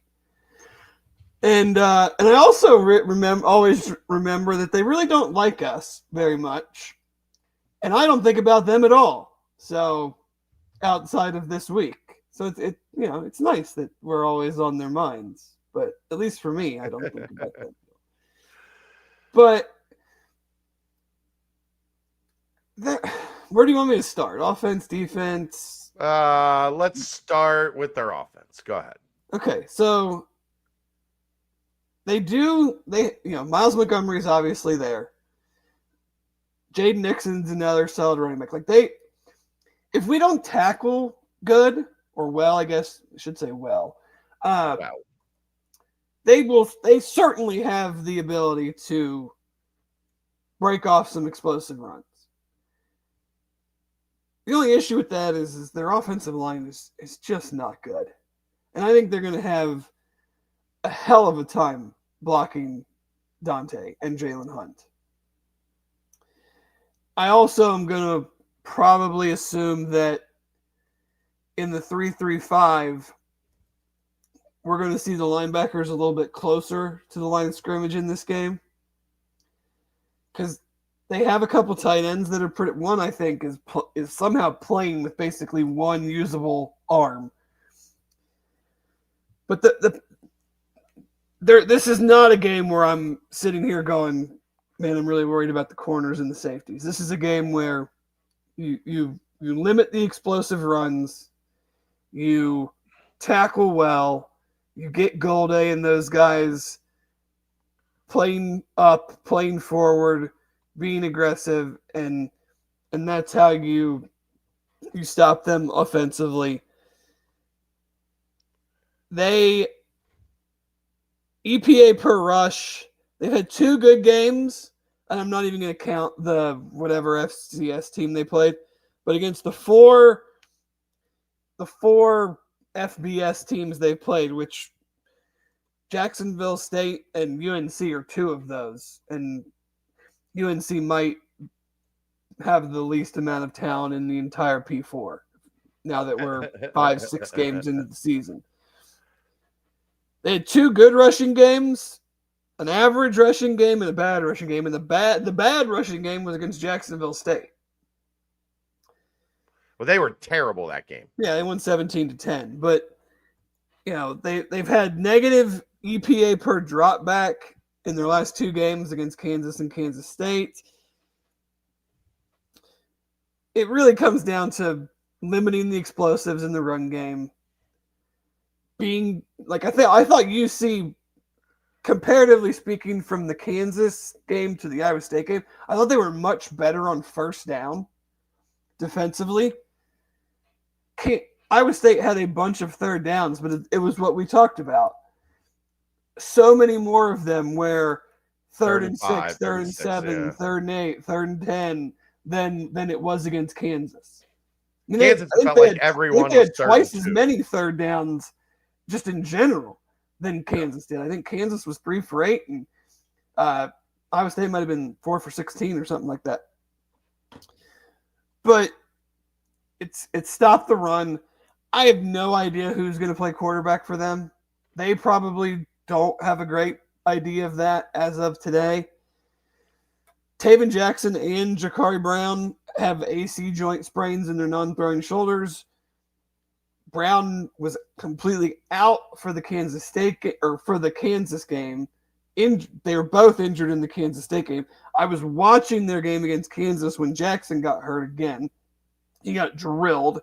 And I also always remember that they really don't like us very much. And I don't think about them at all. So outside of this week. So it's nice that we're always on their minds. But at least for me, I don't think about them. But where do you want me to start? Offense, defense? Let's start with their offense. Go ahead. Okay, so Miles Montgomery's obviously there. Jaden Nixon's another solid running back. If we don't tackle good or well, I guess I should say well, they certainly have the ability to break off some explosive runs. The only issue with that is their offensive line is just not good. And I think they're going to have a hell of a time blocking Dante and Jalen Hunt. I also am going to probably assume that in the 3-3-5, we're going to see the linebackers a little bit closer to the line of scrimmage in this game. Because they have a couple tight ends that are pretty. One, I think, is somehow playing with basically one usable arm. But this is not a game where I'm sitting here going, man, I'm really worried about the corners and the safeties. This is a game where you limit the explosive runs, you tackle well, you get Golday and those guys playing up, playing forward, being aggressive, and that's how you stop them offensively. They EPA per rush, they've had 2 good games, and I'm not even going to count the whatever FCS team they played, but against the four FBS teams they've played, which Jacksonville State and UNC are 2 of those, and UNC might have the least amount of talent in the entire P4 now that we're 5-6 games into the season. They had 2 good rushing games, an average rushing game, and a bad rushing game. And the bad rushing game was against Jacksonville State. Well, they were terrible that game. Yeah, they won 17-10. But they've had negative EPA per drop back in their last 2 games against Kansas and Kansas State. It really comes down to limiting the explosives in the run game. Being I thought UC, comparatively speaking, from the Kansas game to the Iowa State game, I thought they were much better on first down defensively. Iowa State had a bunch of third downs, but it was what we talked about. So many more of them where 3rd and 6, 3rd and 7, yeah. 3rd and 8, 3rd and 10 than it was against Kansas. Kansas felt like everyone had twice as many third downs just in general than Kansas did. I think Kansas was 3 for 8, and Iowa State might have been 4 for 16 or something like that. But it's stopped the run. I have no idea who's going to play quarterback for them. They probably don't have a great idea of that as of today. Taven Jackson and Jakari Brown have AC joint sprains in their non-throwing shoulders. Brown was completely out for the Kansas game. They were both injured in the Kansas State game. I was watching their game against Kansas when Jackson got hurt again. He got drilled.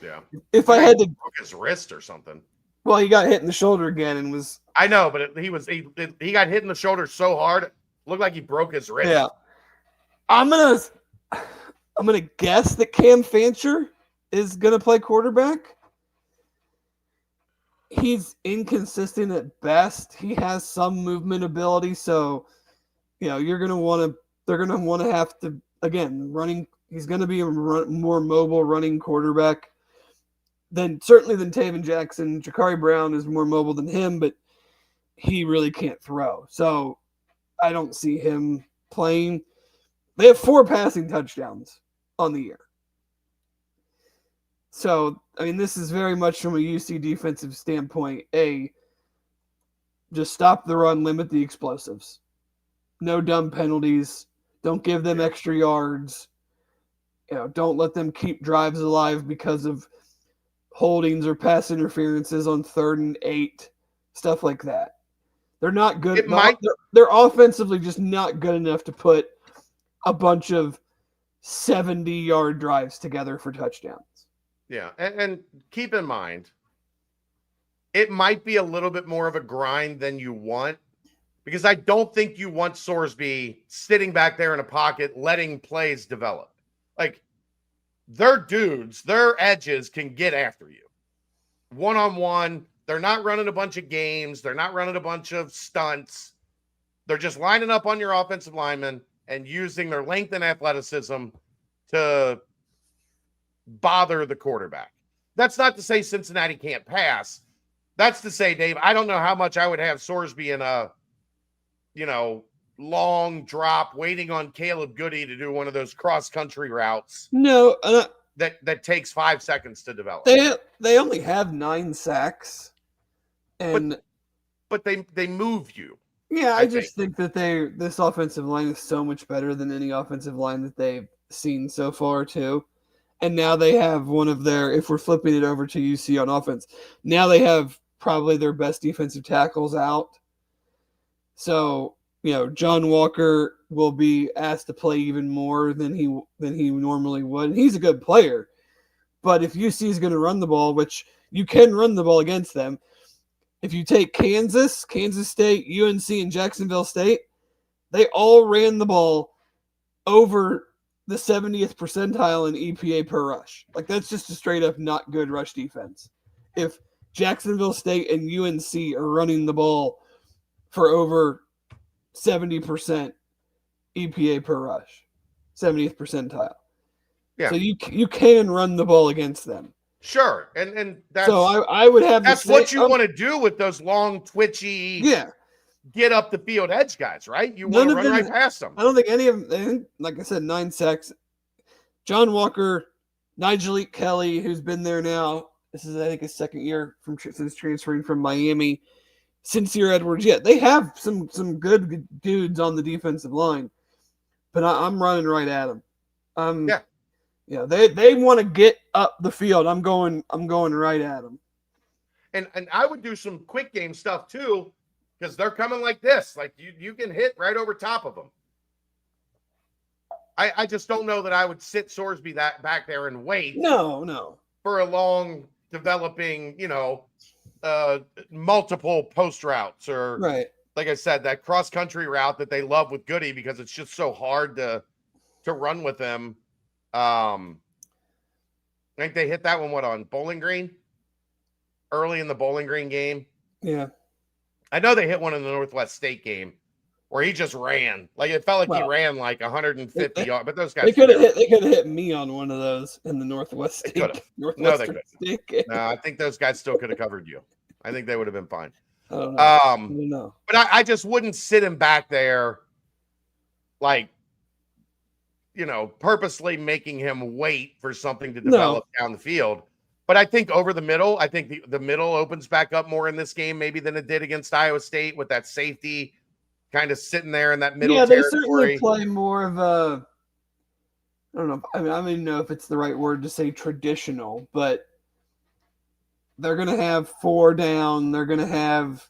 Yeah. If I had to broke his wrist or something. Well, he got hit in the shoulder again and was. I know, but he got hit in the shoulder so hard, it looked like he broke his wrist. Yeah. I'm gonna I'm going to guess that Cam Fancher is going to play quarterback. He's inconsistent at best. He has some movement ability, so they're going to want to have to, again, running. He's going to be a more mobile running quarterback certainly than Taven Jackson. Jakari Brown is more mobile than him, but he really can't throw. So I don't see him playing. They have 4 passing touchdowns on the year. So, this is very much from a UC defensive standpoint. Just stop the run, limit the explosives. No dumb penalties. Don't give them extra yards. Don't let them keep drives alive because of holdings or pass interferences on 3rd and 8, stuff like that. They're not good. They're offensively just not good enough to put a bunch of 70-yard drives together for touchdowns. Yeah, and keep in mind, it might be a little bit more of a grind than you want, because I don't think you want Sorsby sitting back there in a pocket letting plays develop. Like, their dudes, their edges can get after you. One-on-one, they're not running a bunch of games. They're not running a bunch of stunts. They're just lining up on your offensive linemen and using their length and athleticism to bother the quarterback. That's not to say Cincinnati can't pass. That's to say, Dave, I don't know how much I would have Sorsby in a, long drop waiting on Caleb Goody to do one of those cross-country routes. No. That takes 5 seconds to develop. They only have 9 sacks. But they move you. Yeah, I just think that this offensive line is so much better than any offensive line that they've seen so far, too. And now they have one of their, if we're flipping it over to UC on offense, now they have probably their best defensive tackles out. So, John Walker will be asked to play even more than he normally would. And he's a good player. But if UC is going to run the ball, which you can run the ball against them, if you take Kansas State, UNC, and Jacksonville State, they all ran the ball over the 70th percentile in EPA per rush. Like, that's just a straight up not good rush defense. If Jacksonville State and UNC are running the ball for over 70% EPA per rush, 70th percentile. Yeah. So you can run the ball against them. Sure. And that's so I would have that's what you want to do with those long, twitchy, get up the field edge guys, right? You want to run right past them. I don't think any of them, like I said, 9 sacks. John Walker, Nigel Kelly, who's been there now. This is, I think, his second year since transferring from Miami. Sincere Edwards, they have some good dudes on the defensive line, but I'm running right at them. They want to get up the field. I'm going right at them. And I would do some quick game stuff too, because they're coming like this. Like you can hit right over top of them. I just don't know that I would sit Sorsby back there and wait. No. For a long developing, multiple post routes or like I said, that cross country route that they love with Goody because it's just so hard to run with them. I think they hit that one on Bowling Green early in the Bowling Green game. Yeah. I know they hit one in the Northwest State game where he just ran. Like it felt like he ran like 150 yards, but those guys they could have hit me on one of those in the Northwest State. No, they couldn't. No, I think those guys still could have covered you. I think they would have been fine. I don't know. I don't know. But I just wouldn't sit him back there like purposely making him wait for something to develop down the field. But I think over the middle, I think the middle opens back up more in this game maybe than it did against Iowa State with that safety kind of sitting there in that middle territory. They certainly play more of a, I don't know. I don't even know if it's the right word to say traditional, but they're going to have 4 down. They're going to have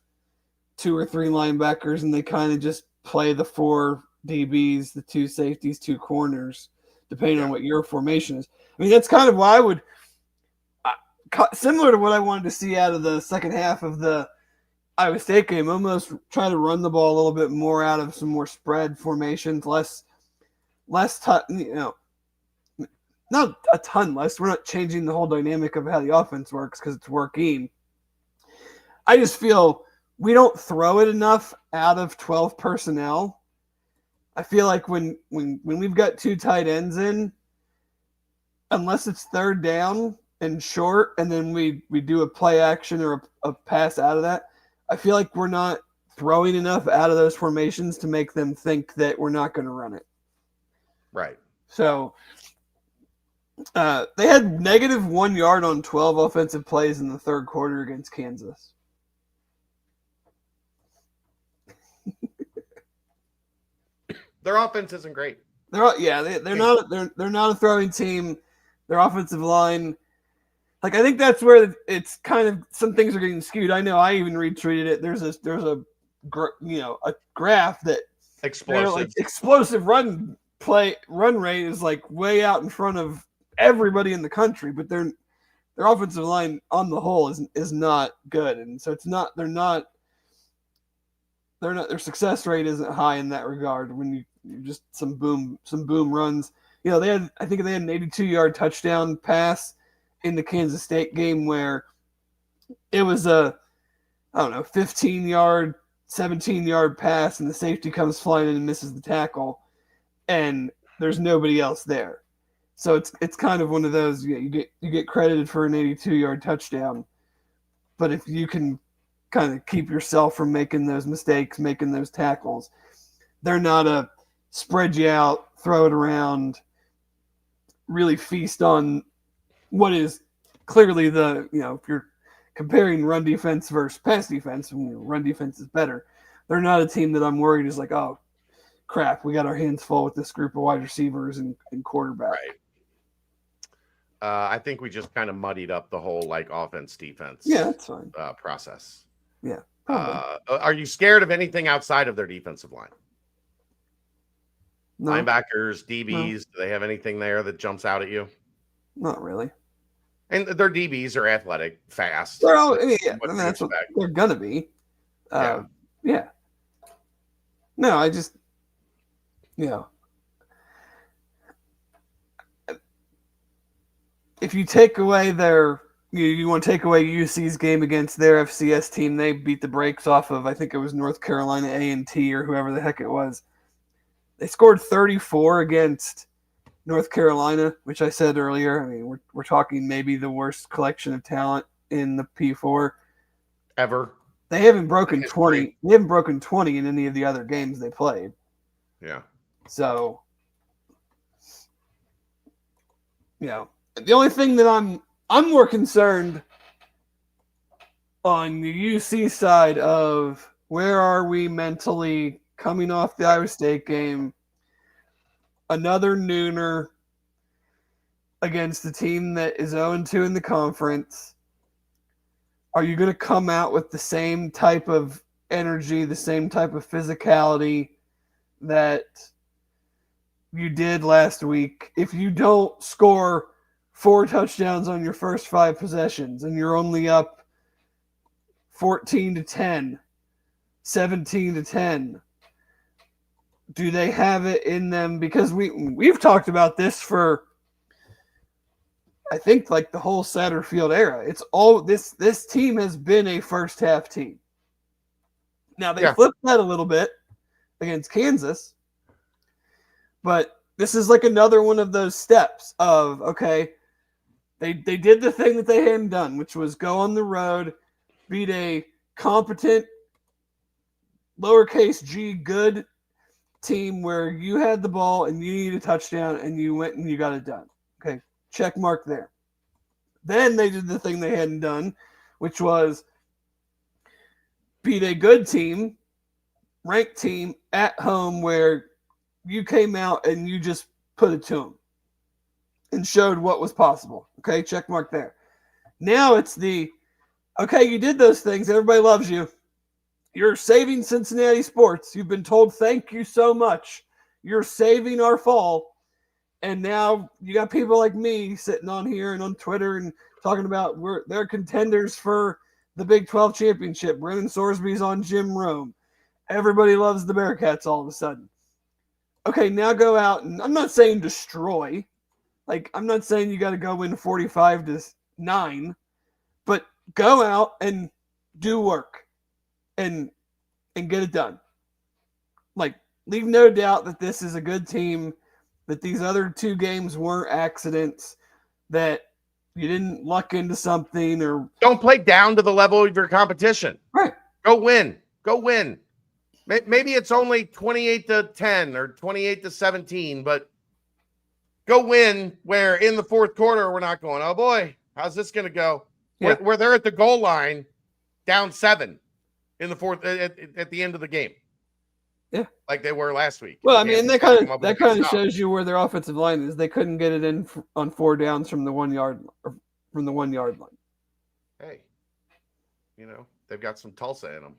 2 or 3 linebackers, and they kind of just play the 4 DBs, the 2 safeties, 2 corners, depending on what your formation is. I mean, that's kind of why I would, similar to what I wanted to see out of the second half of the Iowa State game, almost try to run the ball a little bit more out of some more spread formations, less not a ton less. We're not changing the whole dynamic of how the offense works because it's working. I just feel we don't throw it enough out of 12 personnel. I feel like when we've got 2 tight ends in, unless it's third down and short, and then we do a play action or a pass out of that, I feel like we're not throwing enough out of those formations to make them think that we're not going to run it. Right. So they had negative 1 yard on 12 offensive plays in the third quarter against Kansas. Their offense isn't great. They're not a throwing team. Their offensive line, like, I think that's where it's kind of some things are getting skewed. I know I even retweeted it. There's a graph that explosive run rate is like way out in front of everybody in the country, but their offensive line on the whole is not good, and so their success rate isn't high in that regard. When you just some boom runs, I think they had an 82-yard touchdown pass in the Kansas State game where it was a 15-yard, 17-yard pass, and the safety comes flying in and misses the tackle, and there's nobody else there. So it's kind of one of those, you get credited for an 82-yard touchdown, but if you can kind of keep yourself from making those mistakes, making those tackles, they're not a spread you out, throw it around, really feast on what is clearly if you're comparing run defense versus pass defense, run defense is better. They're not a team that I'm worried is like, oh, crap, we got our hands full with this group of wide receivers and quarterback. Right. I think we just kind of muddied up the whole offense defense. Yeah, that's fine. Process. Yeah. Are you scared of anything outside of their defensive line? No. Linebackers, DBs, no. Do they have anything there that jumps out at you? Not really. And their DBs are athletic, fast. They're all, that's what they're gonna be. Yeah. No, I just, if you take away you want to take away UC's game against their FCS team, they beat the brakes off of, I think it was North Carolina A&T or whoever the heck it was. They scored 34 against North Carolina, which I said earlier. I mean, we're talking maybe the worst collection of talent in the P4 ever. They haven't broken 20. They haven't broken 20 in any of the other games they played. Yeah. So, the only thing that I'm more concerned on the UC side of where are we mentally coming off the Iowa State game, another nooner against the team that is 0-2 in the conference. Are you going to come out with the same type of energy, the same type of physicality that you did last week if you don't score 4 touchdowns on your first 5 possessions and you're only up 14-10, 17-10? Do they have it in them? Because we've talked about this for, I think, like the whole Satterfield era. It's all this team has been a first half team. Now they flipped that a little bit against Kansas, but this is like another one of those steps of, okay, they did the thing that they hadn't done, which was go on the road, beat a competent, lowercase g, good team where you had the ball and you needed a touchdown and you went and you got it done. Okay, check mark there. Then they did the thing they hadn't done, which was beat a good team, ranked team at home where you came out and you just put it to them and showed what was possible. Okay, check mark there. Now it's okay, you did those things. Everybody loves you. You're saving Cincinnati sports. You've been told thank you so much. You're saving our fall. And now you got people like me sitting on here and on Twitter and talking about they're contenders for the Big 12 championship. Brennan Sorsby's on Jim Rome. Everybody loves the Bearcats all of a sudden. Okay, now go out and I'm not saying destroy. Like, I'm not saying you got to go win 45-9, but go out and do work and get it done. Like, leave no doubt that this is a good team, that these other 2 games weren't accidents, that you didn't luck into something or don't play down to the level of your competition. Right. Go win. Go win. Maybe it's only 28-10 or 28-17, but go win where in the fourth quarter we're not going, oh boy, how's this going to go? Yeah. Where they're at the goal line down 7 in the fourth at the end of the game. Yeah. Like they were last week. Well, I mean, that kind of shows you where their offensive line is. They couldn't get it in on 4 downs from the 1 yard line. Hey, they've got some Tulsa in them.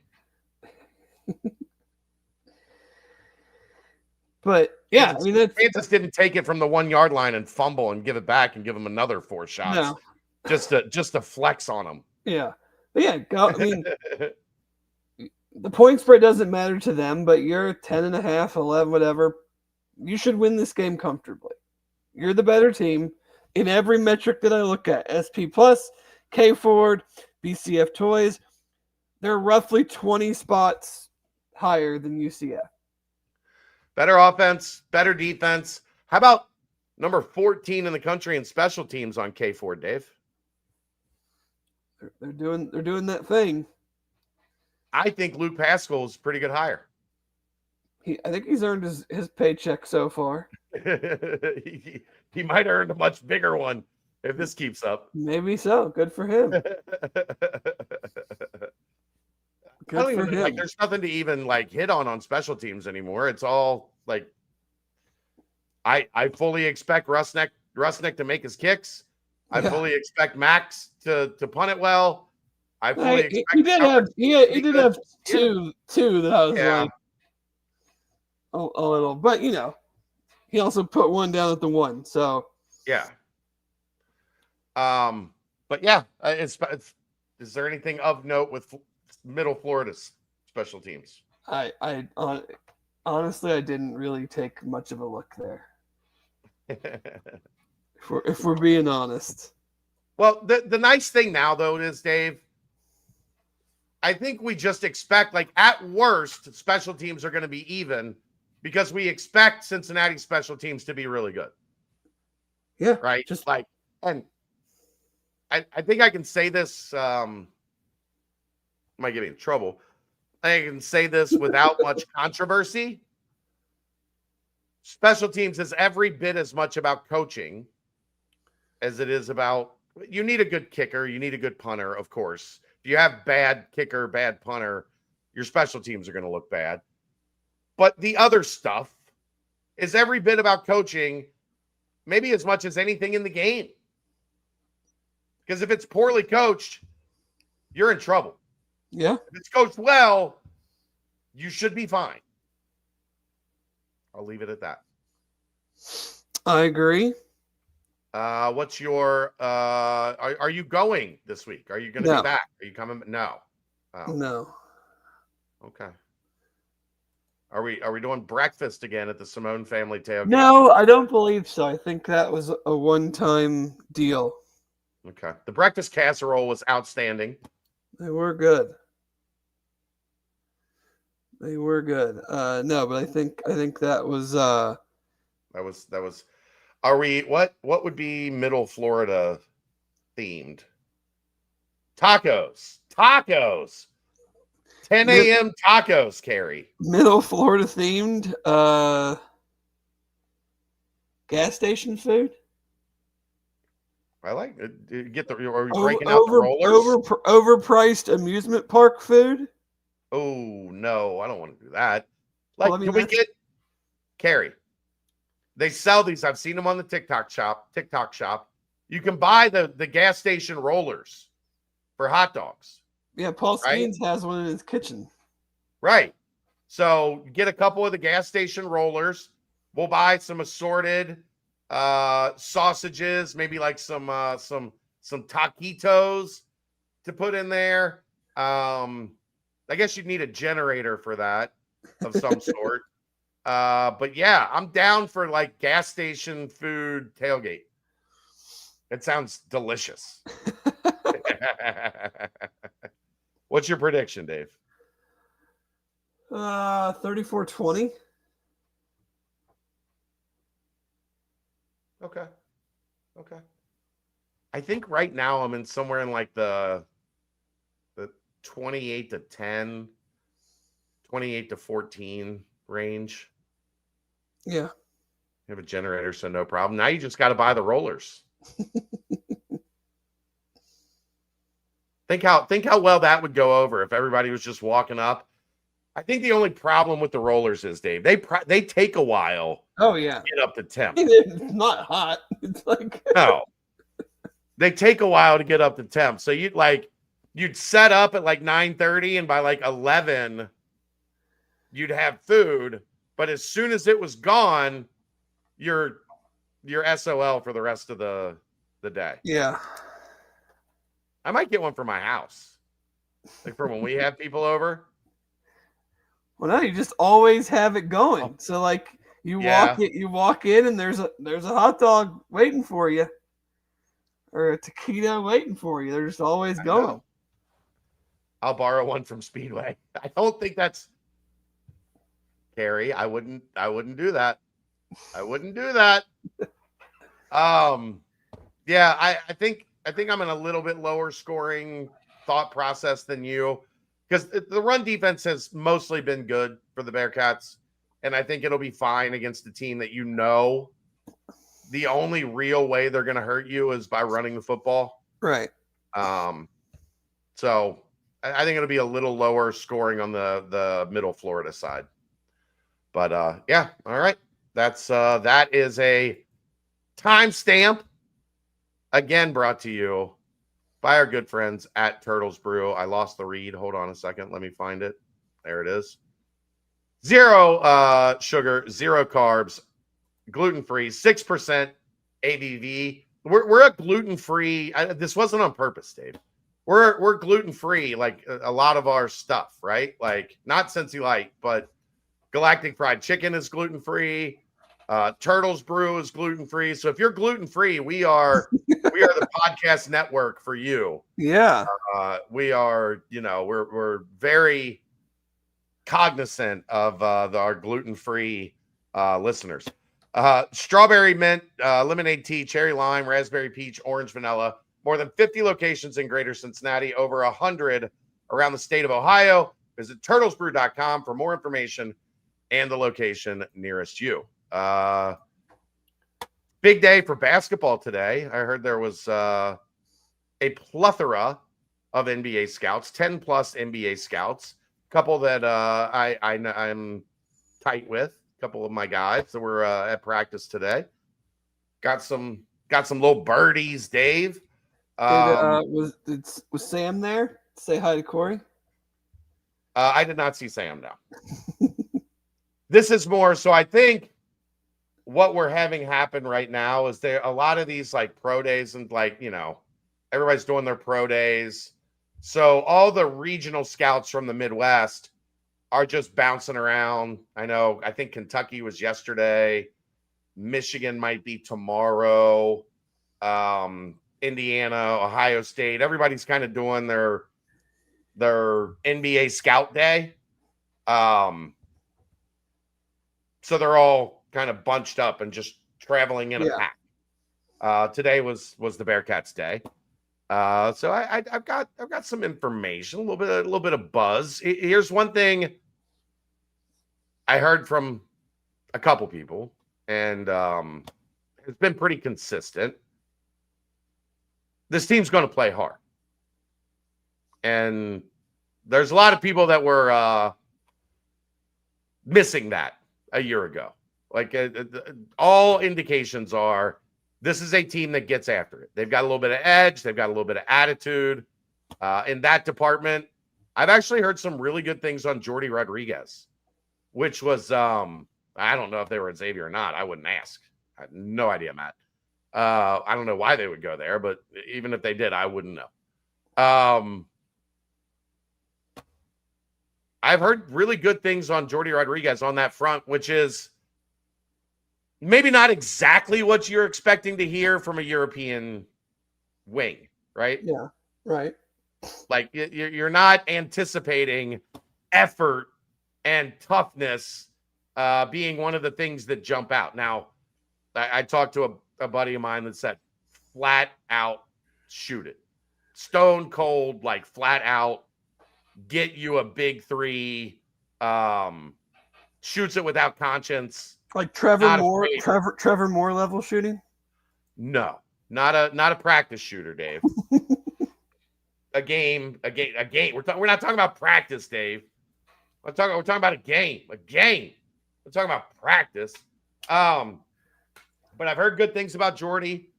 But yeah, I mean, Kansas didn't take it from the 1 yard line and fumble and give it back and give them another 4 shots. No. Just to flex on them. Yeah, but yeah. I mean, the point spread doesn't matter to them, but you're 10.5, 11, whatever. You should win this game comfortably. You're the better team in every metric that I look at. SP Plus, K Ford, BCF Toys. They're roughly 20 spots higher than UCF. Better offense, better defense. How about number 14 in the country in special teams on K Ford, Dave? They're doing that thing. I think Luke Pascal is a pretty good hire. I think he's earned his paycheck so far. he might earn a much bigger one if this keeps up. Maybe so. Good for him. Good for him. Like, there's nothing to even hit on special teams anymore. It's all like I fully expect Rusnick to make his kicks. I fully expect Max to punt it well. I fully expect he did have two that I was like a little, but he also put one down at the 1. So yeah. But yeah, is there anything of note with Middle Florida's special teams? I honestly, I didn't really take much of a look there. if we're being honest. Well, the nice thing now though is, Dave, I think we just expect, at worst, special teams are going to be even because we expect Cincinnati special teams to be really good. Yeah. Right. And I think I can say this. Might get me in trouble. I can say this without much controversy. Special teams is every bit as much about coaching as it is about. You need a good kicker. You need a good punter, of course. If you have bad kicker, bad punter, your special teams are going to look bad. But the other stuff is every bit about coaching, maybe as much as anything in the game. Because if it's poorly coached, you're in trouble. Yeah. If it's coached well, you should be fine. I'll leave it at that. I agree. What's your are you going this week? Are you going to be back? Are you coming? No. Oh. No. Okay. Are we doing breakfast again at the Simone family tailgate? No, I don't believe so. I think that was a one-time deal. Okay. The breakfast casserole was outstanding. They were good. No, but I think that was that was. Are we what would be Middle Florida themed? Tacos. 10 a.m. tacos, Carrie. Middle Florida themed gas station food. I like it. Are we breaking out the rollers? Overpriced amusement park food. Oh no, I don't want to do that. Can we get Carrie? They sell these. I've seen them on the TikTok shop. You can buy the gas station rollers for hot dogs. Yeah, Paul Skeens has one in his kitchen. Right. So get a couple of the gas station rollers. We'll buy some assorted sausages, maybe like some taquitos to put in there. I guess you'd need a generator for that of some sort. But yeah, I'm down for gas station food tailgate. It sounds delicious. What's your prediction, Dave? 34-20. Okay. I think right now I'm in somewhere in like the 28-10, 28-14 range. Yeah. You have a generator, so no problem. Now you just got to buy the rollers. Think how well that would go over if everybody was just walking up. I think the only problem with the rollers is, Dave, they take a while. Oh yeah. To get up to temp. It's not hot. It's like no. They take a while to get up to temp. So you'd set up at like 9:30, and by like 11, you'd have food. But as soon as it was gone, you're SOL for the rest of the day. Yeah. I might get one for my house. Like for when we have people over. Well, no, you just always have it going. So like you walk in and there's a hot dog waiting for you. Or a taquito waiting for you. They're just always going. I'll borrow one from Speedway. I don't think that's Carrie. I wouldn't do that. I wouldn't do that. Yeah, I think I'm in a little bit lower scoring thought process than you, because the run defense has mostly been good for the Bearcats, and I think it'll be fine against a team that the only real way they're going to hurt you is by running the football. Right. So I think it'll be a little lower scoring on the Middle Florida side. But yeah, all right. That is a timestamp. Again, brought to you by our good friends at Turtles Brew. I lost the read. Hold on a second. Let me find it. There it is. Zero sugar, zero carbs, gluten-free, 6% ABV. We're a gluten-free. This wasn't on purpose, Dave. We're gluten-free, like a lot of our stuff, right? Like not Cincy Light, but Galactic Fried Chicken is gluten-free. Turtles Brew is gluten-free. So if you're gluten-free, we are the podcast network for you. Yeah. We are, we're very cognizant of our gluten-free listeners. Strawberry mint, lemonade tea, cherry lime, raspberry peach, orange vanilla. More than 50 locations in Greater Cincinnati, over 100 around the state of Ohio. Visit turtlesbrew.com for more information and the location nearest you. Big day for basketball today. I heard there was a plethora of NBA scouts, 10 plus NBA scouts, a couple that I'm tight with, a couple of my guys that were at practice today. Got some little birdies, Dave. Was Sam there? Say hi to Corey. I did not see Sam now. This is more so. I think what we're having happen right now is there a lot of these like pro days and everybody's doing their pro days. So all the regional scouts from the Midwest are just bouncing around. I think Kentucky was yesterday. Michigan might be tomorrow. Indiana, Ohio State. Everybody's kind of doing their NBA scout day. So they're all kind of bunched up and just traveling in a pack. Today was the Bearcats day. So I've got some information, a little bit of buzz. Here's one thing I heard from a couple people, and it's been pretty consistent. This team's going to play hard. And there's a lot of people that were missing that a year ago. Like all indications are this is a team that gets after it. They've got a little bit of edge. They've got a little bit of attitude in that department. I've actually heard some really good things on Jordy Rodriguez, which was, I don't know if they were at Xavier or not. I wouldn't ask. I have no idea, Matt. I don't know why they would go there, but even if they did, I wouldn't know. I've heard really good things on Jordy Rodriguez on that front, which is maybe not exactly what you're expecting to hear from a European wing, right? Yeah, right. Like you're not anticipating effort and toughness being one of the things that jump out. Now, I talked to a buddy of mine that said flat out shoot it. Stone cold, like flat out, get you a big three, shoots it without conscience. Like Trevor Not Moore, afraid. Trevor Moore level shooting. No, not a practice shooter, Dave. a game. We're not talking about practice, Dave. We're talking about a game. We're talking about practice. But I've heard good things about Jordy.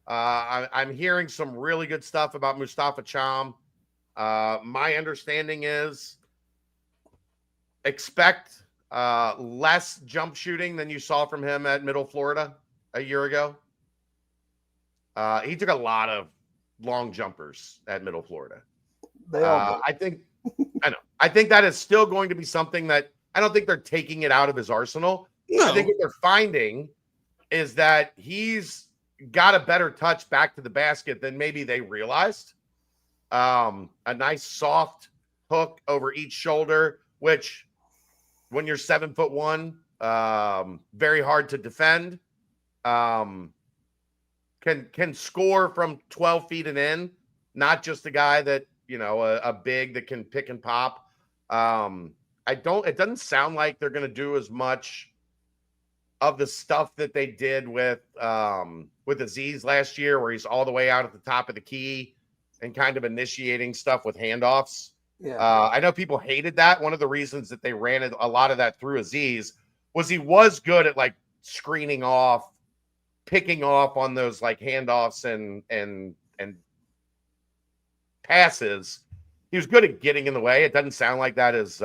I'm hearing some really good stuff about Mustafa Cham. My understanding is expect less jump shooting than you saw from him at Middle Florida a year ago. He took a lot of long jumpers at Middle Florida. They all I think that is still going to be something that I don't think they're taking it out of his arsenal. No. I think what they're finding is that he's got a better touch back to the basket than maybe they realized. A nice soft hook over each shoulder, which when you're 7'1", very hard to defend. Can score from 12 feet and in, not just a guy that, a big that can pick and pop. It doesn't sound like they're going to do as much of the stuff that they did with Aziz last year, where he's all the way out at the top of the key and kind of initiating stuff with handoffs. Yeah. I know people hated that. One of the reasons that they ran a lot of that through Aziz was he was good at like screening off, picking off on those like handoffs and passes. He was good at getting in the way. It doesn't sound like that is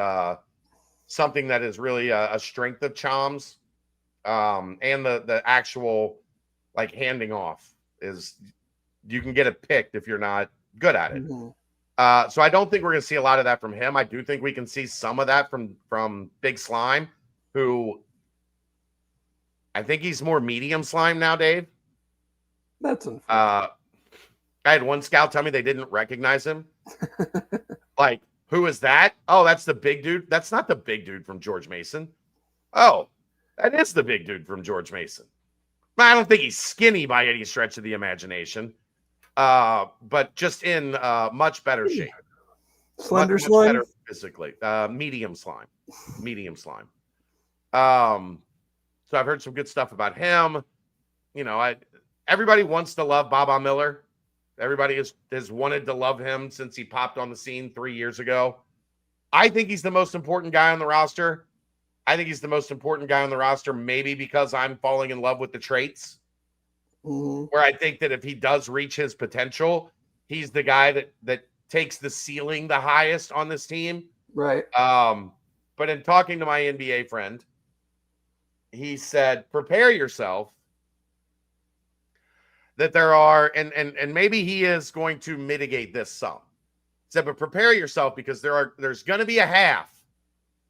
something that is really a strength of Cham's. And the actual like handing off is you can get it picked if you're not good at it. Mm-hmm. So I don't think we're going to see a lot of that from him. I do think we can see some of that from Big Slime, who I think he's more medium slime now, Dave. That's unfair. I had one scout tell me they didn't recognize him. Like, who is that? Oh, that's the big dude. That's not the big dude from George Mason. Oh, that is the big dude from George Mason. I don't think he's skinny by any stretch of the imagination, but just in much better shape. Slender much slime? better physically. Medium slime. So I've heard some good stuff about him. Everybody wants to love Baba Miller. Everybody has wanted to love him since he popped on the scene 3 years ago. I think he's the most important guy on the roster. Maybe because I'm falling in love with the traits. Mm-hmm. Where I think that if he does reach his potential, he's the guy that takes the ceiling the highest on this team. Right. But in talking to my NBA friend, he said, prepare yourself that there are, and maybe he is going to mitigate this some. He said, but prepare yourself because there's going to be a half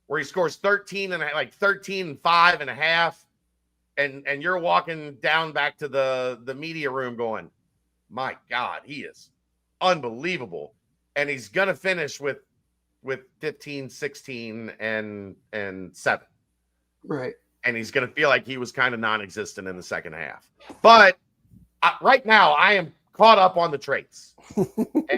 where he scores 13 and 5 and a half. And you're walking down back to the media room going, my God, he is unbelievable. And he's going to finish with 15, 16 and 7. Right. And he's going to feel like he was kind of non-existent in the second half. But right now, I am caught up on the traits.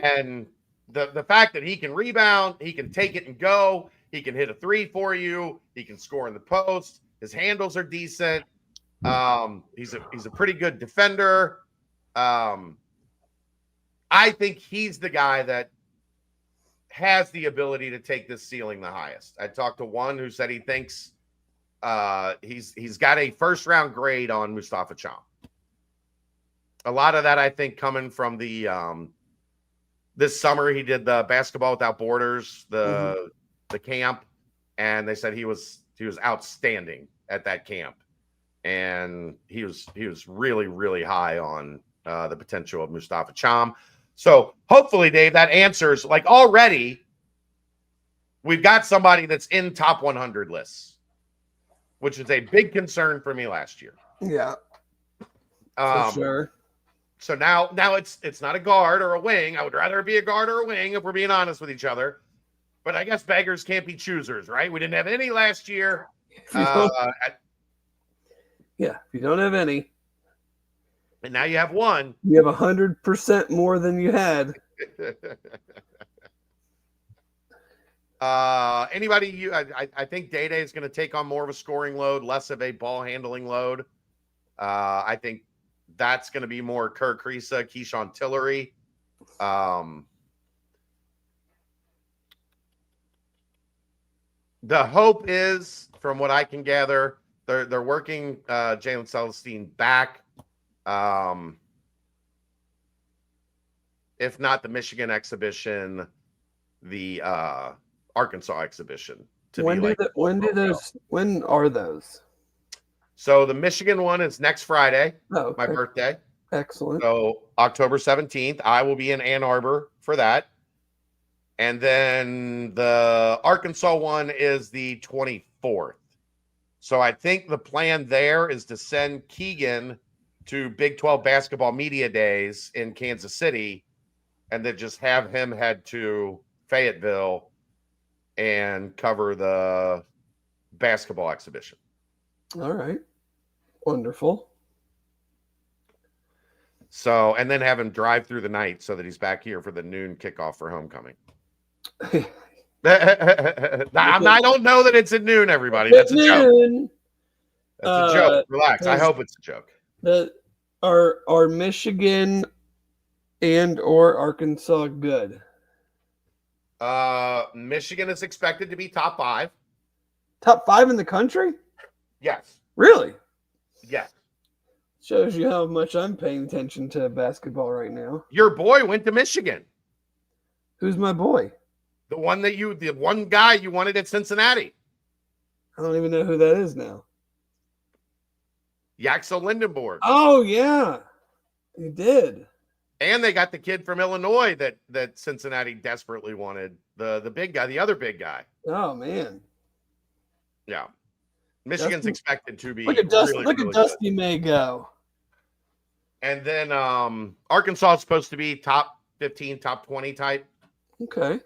And the fact that he can rebound, he can take it and go, he can hit a three for you, he can score in the post, his handles are decent. He's a pretty good defender. I think he's the guy that has the ability to take this ceiling the highest. I talked to one who said he thinks he's got a first round grade on Mustafa Cham. A lot of that, I think, coming from the this summer he did the Basketball Without Borders, the camp, and they said he was outstanding at that camp, and he was really, really high on the potential of Mustafa Cham. So hopefully, Dave, that answers, like, already we've got somebody that's in top 100 lists, which is a big concern for me last year. Yeah, for sure. So now it's not a guard or a wing. I would rather it be a guard or a wing if we're being honest with each other. But I guess beggars can't be choosers, right? We didn't have any last year. If you don't have any, and now you have one. You have 100% more than you had. Anybody? I think Day Day is going to take on more of a scoring load, less of a ball handling load. I think that's going to be more Kerr Kriisa, Keyshawn Tillery. The hope is, from what I can gather, they're working Jalen Celestine back. If not the Michigan exhibition, the Arkansas exhibition. When are those? So the Michigan one is next Friday, my birthday. Excellent. So October 17th, I will be in Ann Arbor for that. And then the Arkansas one is the 24th. So I think the plan there is to send Keegan to Big 12 basketball media days in Kansas City and then just have him head to Fayetteville and cover the basketball exhibition. All right. Wonderful. So, and then have him drive through the night so that he's back here for the noon kickoff for homecoming. I don't know that it's at noon, everybody. That's a joke. That's a joke. Relax. I hope it's a joke. Are Michigan and or Arkansas good? Michigan is expected to be top 5. Top 5 in the country? Yes. Really? Yes. Shows you how much I'm paying attention to basketball right now. Your boy went to Michigan. Who's my boy? The one guy you wanted at Cincinnati. I don't even know who that is now. Yaxel Lindenborg. Oh, yeah. He did. And they got the kid from Illinois that Cincinnati desperately wanted. The big guy, the other big guy. Oh, man. Yeah. Michigan's expected to be. Look at Dusty May go. And then Arkansas is supposed to be top 15, top 20 type. Okay.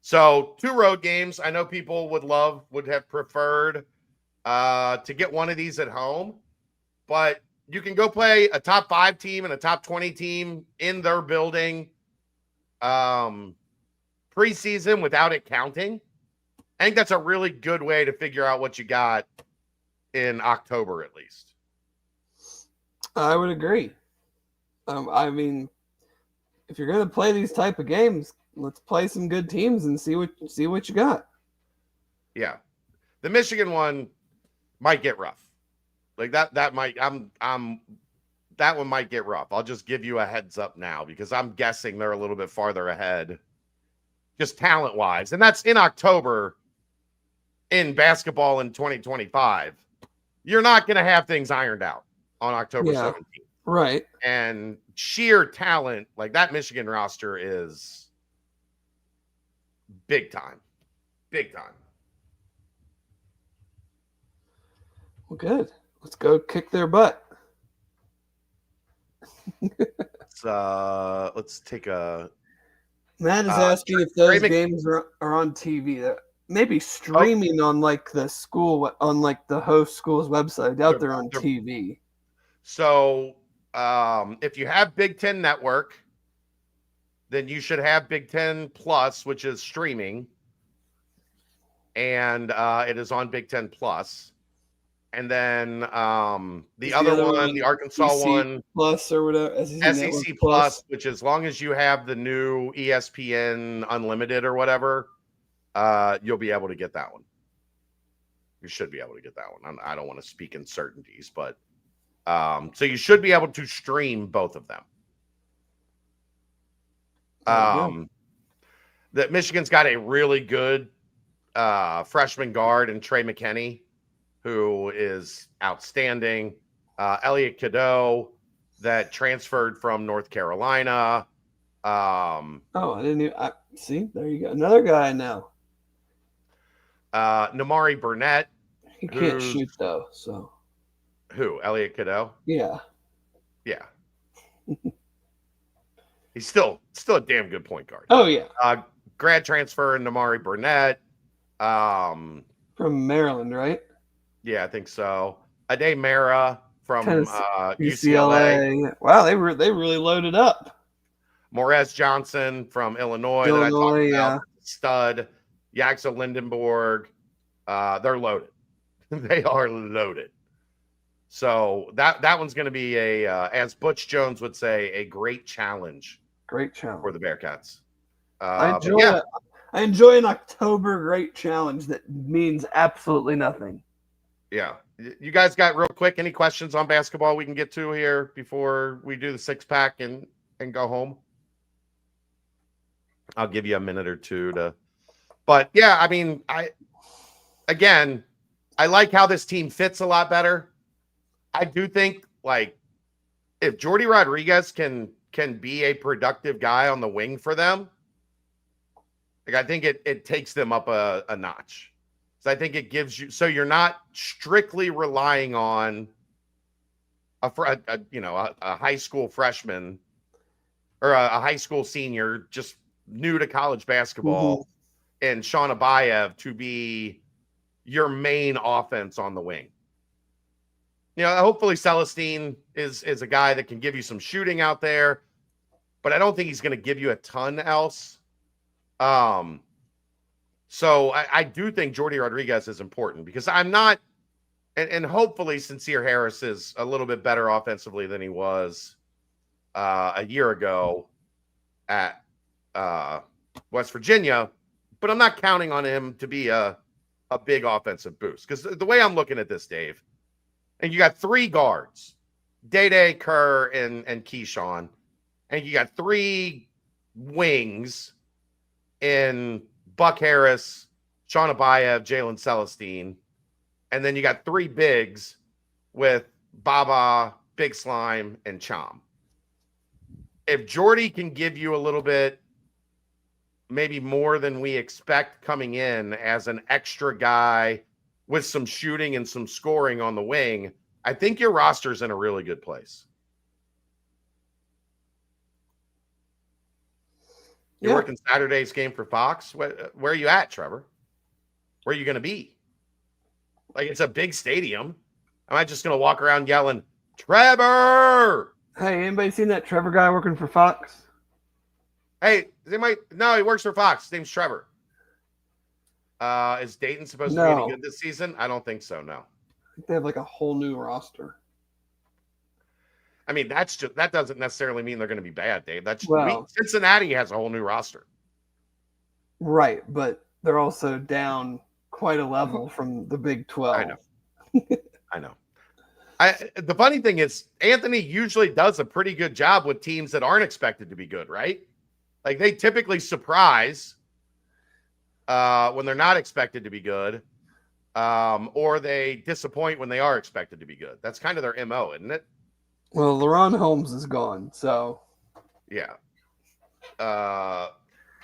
So 2 road games. I know people would have preferred to get one of these at home, but you can go play a top 5 team and a top 20 team in their building preseason without it counting. I think that's a really good way to figure out what you got in October, at least. I would agree. I mean, if you're going to play these type of games, let's play some good teams and see what you got. Yeah. The Michigan one might get rough. Like that one might get rough. I'll just give you a heads up now because I'm guessing they're a little bit farther ahead just talent-wise. And that's in October in basketball in 2025. You're not going to have things ironed out on October 17th. Right. And sheer talent, like that Michigan roster is big time. Big time. Well, good. Let's go kick their butt. Let's take a... Matt is asking if those games are on TV. Maybe streaming on like the school, on like the host school's website. Out there on TV. So if you have Big Ten Network, then you should have Big Ten Plus, which is streaming. And it is on Big Ten Plus. And then the other one, the Arkansas one, Plus or whatever, SEC Plus, which as long as you have the new ESPN Unlimited or whatever, you'll be able to get that one. You should be able to get that one. I don't want to speak in certainties, but so you should be able to stream both of them. That Michigan's got a really good freshman guard in Trey McKinney, who is outstanding. Elliot Cadeau, that transferred from North Carolina. I didn't even see. There you go. Another guy now. Namari Burnett. He can't shoot though. So who? Elliot Cadeau? Yeah. Yeah. He's still a damn good point guard. Oh yeah. Grad transfer in Namari Burnett. From Maryland, right? Yeah, I think so. Ade Mara from UCLA. UCLA. Wow, they really loaded up. Morez Johnson from Illinois that I talked about. Stud. Yaxel Lindenborg. They're loaded. They are loaded. So that one's going to be as Butch Jones would say, a great challenge. Great challenge for the Bearcats. I enjoy an October great challenge that means absolutely nothing. Yeah. You guys got real quick any questions on basketball we can get to here before we do the 6-pack and go home? I'll give you a minute or two to. But yeah, I mean, I like how this team fits a lot better. I do think like if Jordi Rodriguez can be a productive guy on the wing for them, like I think it takes them up a notch. So I think it gives you, so you're not strictly relying on a high school freshman or a high school senior just new to college basketball and Sean Abayev to be your main offense on the wing. Hopefully Celestine is a guy that can give you some shooting out there, but I don't think he's going to give you a ton else. So I do think Jordi Rodriguez is important because I'm not, and hopefully Sincere Harris is a little bit better offensively than he was a year ago at West Virginia, but I'm not counting on him to be a big offensive boost because the way I'm looking at this, Dave, and you got 3 guards, Day-Day, Kerr, and Keyshawn, and you got 3 wings in Buck Harris, Sean Abayev, Jalen Celestine, and then you got 3 bigs with Baba, Big Slime, and Chom. If Jordy can give you a little bit, maybe more than we expect coming in as an extra guy with some shooting and some scoring on the wing, I think your roster's in a really good place. You're working Saturday's game for Fox. Where are you at, Trevor? Where are you going to be? Like, it's a big stadium. Am I just going to walk around yelling, Trevor? Hey, anybody seen that Trevor guy working for Fox? Hey, no, he works for Fox. His name's Trevor. Is Dayton supposed to be any good this season? I don't think so, no. I think they have like a whole new roster. I mean, that doesn't necessarily mean they're going to be bad, Dave. Cincinnati has a whole new roster. Right, but they're also down quite a level from the Big 12. I know. The funny thing is, Anthony usually does a pretty good job with teams that aren't expected to be good, right? Like, they typically surprise when they're not expected to be good, or they disappoint when they are expected to be good. That's kind of their MO, isn't it? Well, LaRon Holmes is gone, so. Yeah.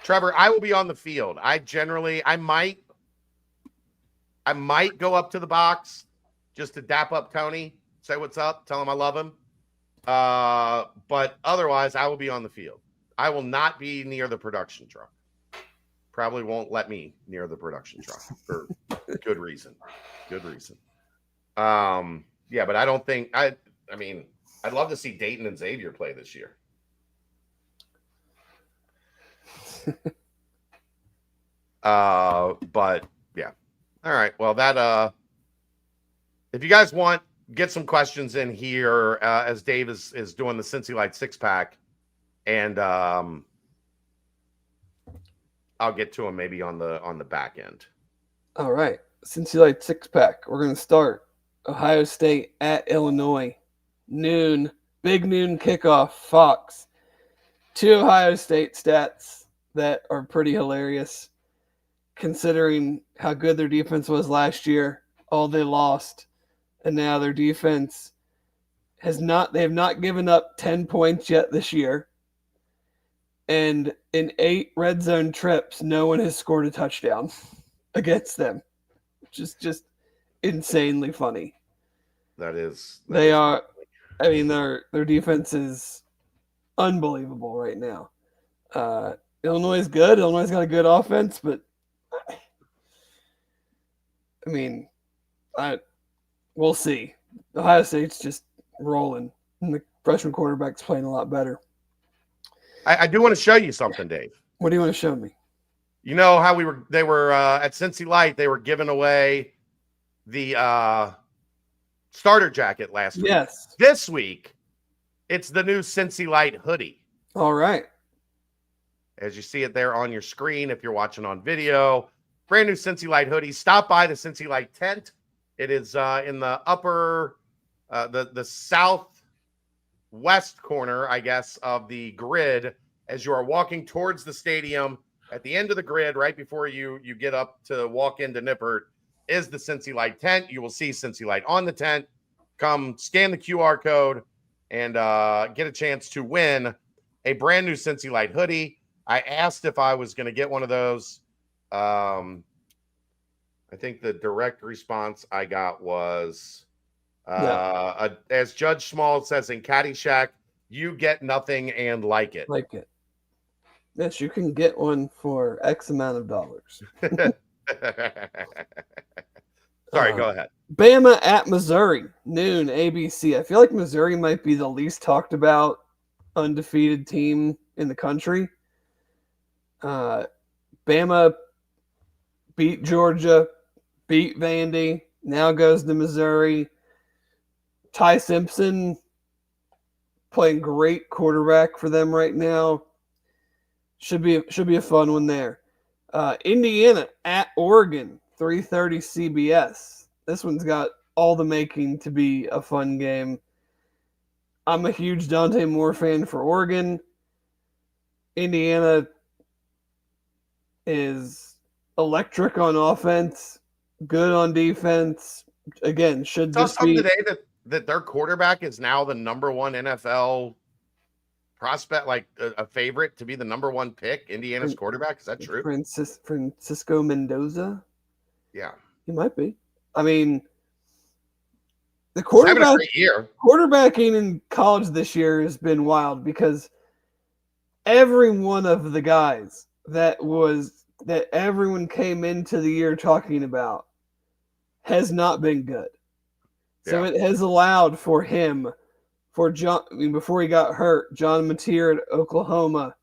Trevor, I will be on the field. I might go up to the box just to dap up Tony, say what's up, tell him I love him. But otherwise, I will be on the field. I will not be near the production truck. Probably won't let me near the production truck for good reason. Yeah, but I don't think I mean, I'd love to see Dayton and Xavier play this year. But yeah. All right. Well, that if you guys want, get some questions in here as Dave is doing the Cincy Light Six Pack, and I'll get to him maybe on the back end. All right. Cincy Light Six Pack. We're gonna start Ohio State at Illinois. Big noon kickoff, Fox. 2 Ohio State stats that are pretty hilarious considering how good their defense was last year, all they lost, and now their defense they have not given up 10 points yet this year. And in 8 red zone trips, no one has scored a touchdown against them, which is just insanely funny. That is their defense is unbelievable right now. Illinois is good. Illinois got a good offense, but I mean, we'll see. Ohio State's just rolling, and the freshman quarterback's playing a lot better. I do want to show you something, Dave. What do you want to show me? You know how they were at Cincy Light, they were giving away the starter jacket last week. Yes. This week, it's the new Cincy Light hoodie. All right. As you see it there on your screen, if you're watching on video, brand new Cincy Light hoodie. Stop by the Cincy Light tent. It is in the upper, the southwest corner, I guess, of the grid as you are walking towards the stadium. At the end of the grid, right before you get up to walk into Nippert, is the Cincy Light tent. You will see Cincy Light on the tent. Come scan the QR code and get a chance to win a brand new Cincy Light hoodie. I asked if I was going to get one of those. I think the direct response I got was, as Judge Small says in Caddyshack, you get nothing and like it. Like it. Yes, you can get one for X amount of dollars. Sorry, go ahead. Bama at Missouri, noon, ABC. I feel like Missouri might be the least talked about undefeated team in the country. Bama beat Georgia, beat Vandy, now goes to Missouri. Ty Simpson playing great quarterback for them right now. Should be a fun one there. Indiana at Oregon, 3:30 CBS. This one's got all the making to be a fun game. I'm a huge Dante Moore fan for Oregon. Indiana is electric on offense, good on defense. Again, should Saw just be today that their quarterback is now the number one NFL prospect, like a favorite to be the number one pick. Indiana's quarterback. Is that true? Francisco Mendoza. Yeah, He might be. I mean, the he's having a great year. quarterbacking in college this year has been wild because every one of the guys that everyone came into the year talking about has not been good. So it has allowed for him, for John, before he got hurt, John Mateer at Oklahoma,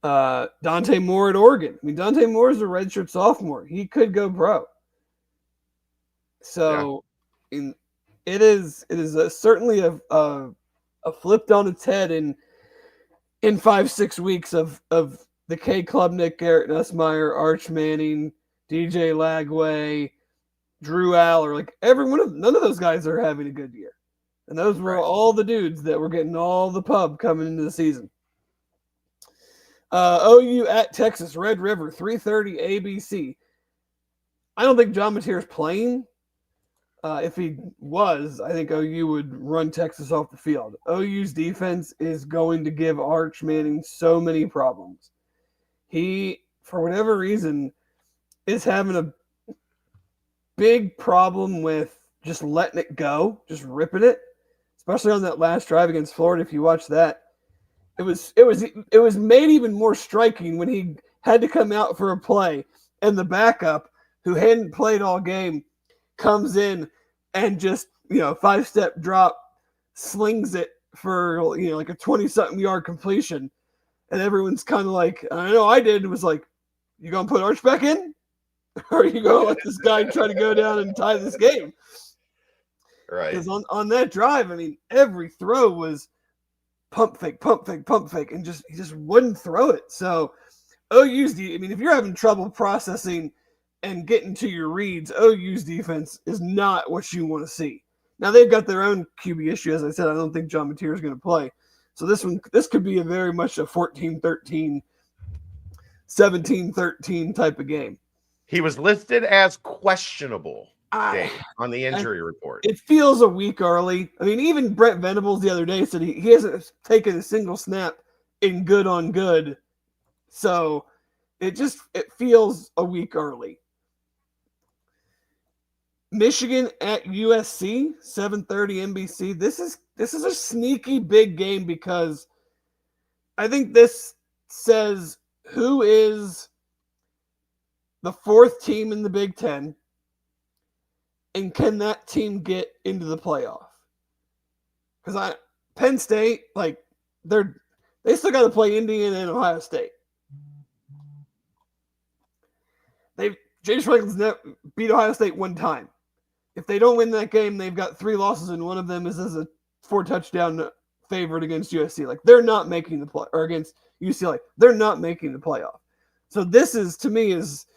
Dante Moore at Oregon. Dante Moore is a redshirt sophomore. He could go pro. So it is certainly a flipped on its head in 5-6 weeks of the K Klubnik, Garrett Nussmeier, Arch Manning, DJ Lagway, Drew Aller. Like none of those guys are having a good year. And those were all the dudes that were getting all the pub coming into the season. OU at Texas, Red River, 3:30 ABC. I don't think John Mateer is playing. If he was, I think OU would run Texas off the field. OU's defense is going to give Arch Manning so many problems. He, for whatever reason, is having a big problem with just letting it go, just ripping it, especially on that last drive against Florida. If you watch that, it was made even more striking when he had to come out for a play and the backup, who hadn't played all game, comes in and just 5-step drop, slings it for like a 20-something yard completion, and everyone's kind of like, I know I did. It was like, you gonna put Arch back in? Or are you going to let this guy try to go down and tie this game? Right. Because on that drive, every throw was pump fake, and he just wouldn't throw it. So OU's if you're having trouble processing and getting to your reads, OU's defense is not what you want to see. Now they've got their own QB issue. As I said, I don't think John Mateer is going to play. So this could be a very much a 14-13, 17-13 type of game. He was listed as questionable on the injury report. It feels a week early. Even Brent Venables the other day said he hasn't taken a single snap in good on good. So it feels a week early. Michigan at USC, 7:30 NBC. This is a sneaky big game because I think this says who is the fourth team in the Big Ten, and can that team get into the playoff? Because Penn State, like they still got to play Indiana and Ohio State. James Franklin's beat Ohio State one time. If they don't win that game, they've got 3 losses, and one of them is as a 4-touchdown favorite against USC. Like, they're not making the play, or against UCLA. They're not making the playoff. So this is, to me, is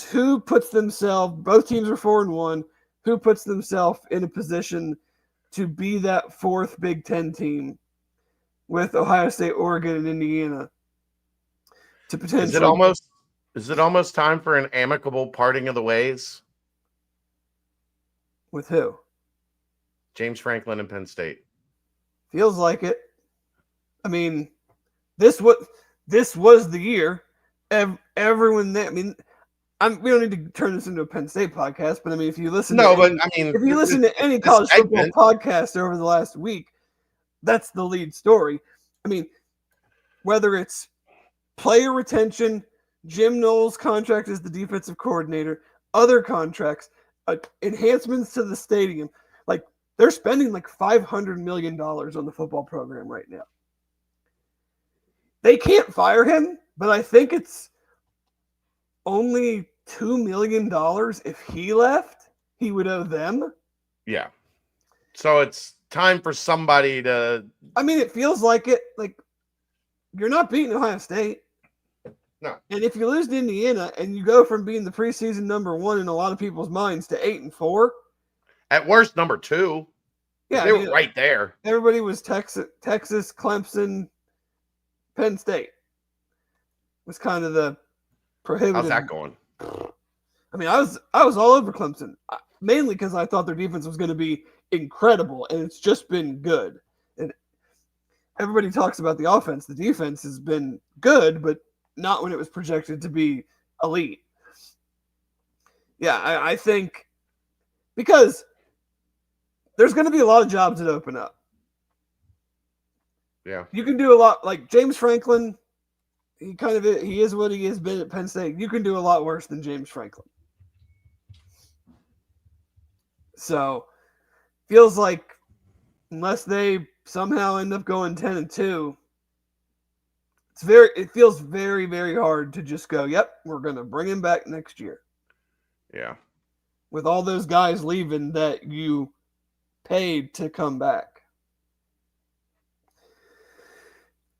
who puts themselves. Both teams are 4-1. Who puts themselves in a position to be that fourth Big Ten team with Ohio State, Oregon, and Indiana to potentially. Is it almost time for an amicable parting of the ways? With who? James Franklin and Penn State. Feels like it. I mean, this was the year. Everyone there. I mean, we don't need to turn this into a Penn State podcast, but I mean, if you listen, if you listen to any college football podcast over the last week, that's the lead story. I mean, whether it's player retention, Jim Knowles' contract as the defensive coordinator, other contracts, enhancements to the stadium, like they're spending like $500 million on the football program right now. They can't fire him, but I think it's only $2 million if he left, he would owe them. Yeah. So it's time for somebody to. I mean, it feels like it. Like, you're not beating Ohio State. No. And if you lose to Indiana and you go from being the preseason number 1 in a lot of people's minds to 8-4. At worst, number 2. Yeah. They were right there. Everybody was Texas, Clemson, Penn State. Was kind of the prohibitive. How's that going? I mean, I was all over Clemson, mainly because I thought their defense was going to be incredible, and it's just been good. And everybody talks about the offense. The defense has been good, but not when it was projected to be elite. Yeah, I think because there's going to be a lot of jobs that open up. Yeah. You can do a lot, like James Franklin. He is what he has been at Penn State. You can do a lot worse than James Franklin. So, feels like unless they somehow end up going 10-2, it feels very, very hard to just go, yep, we're going to bring him back next year. Yeah. With all those guys leaving that you paid to come back.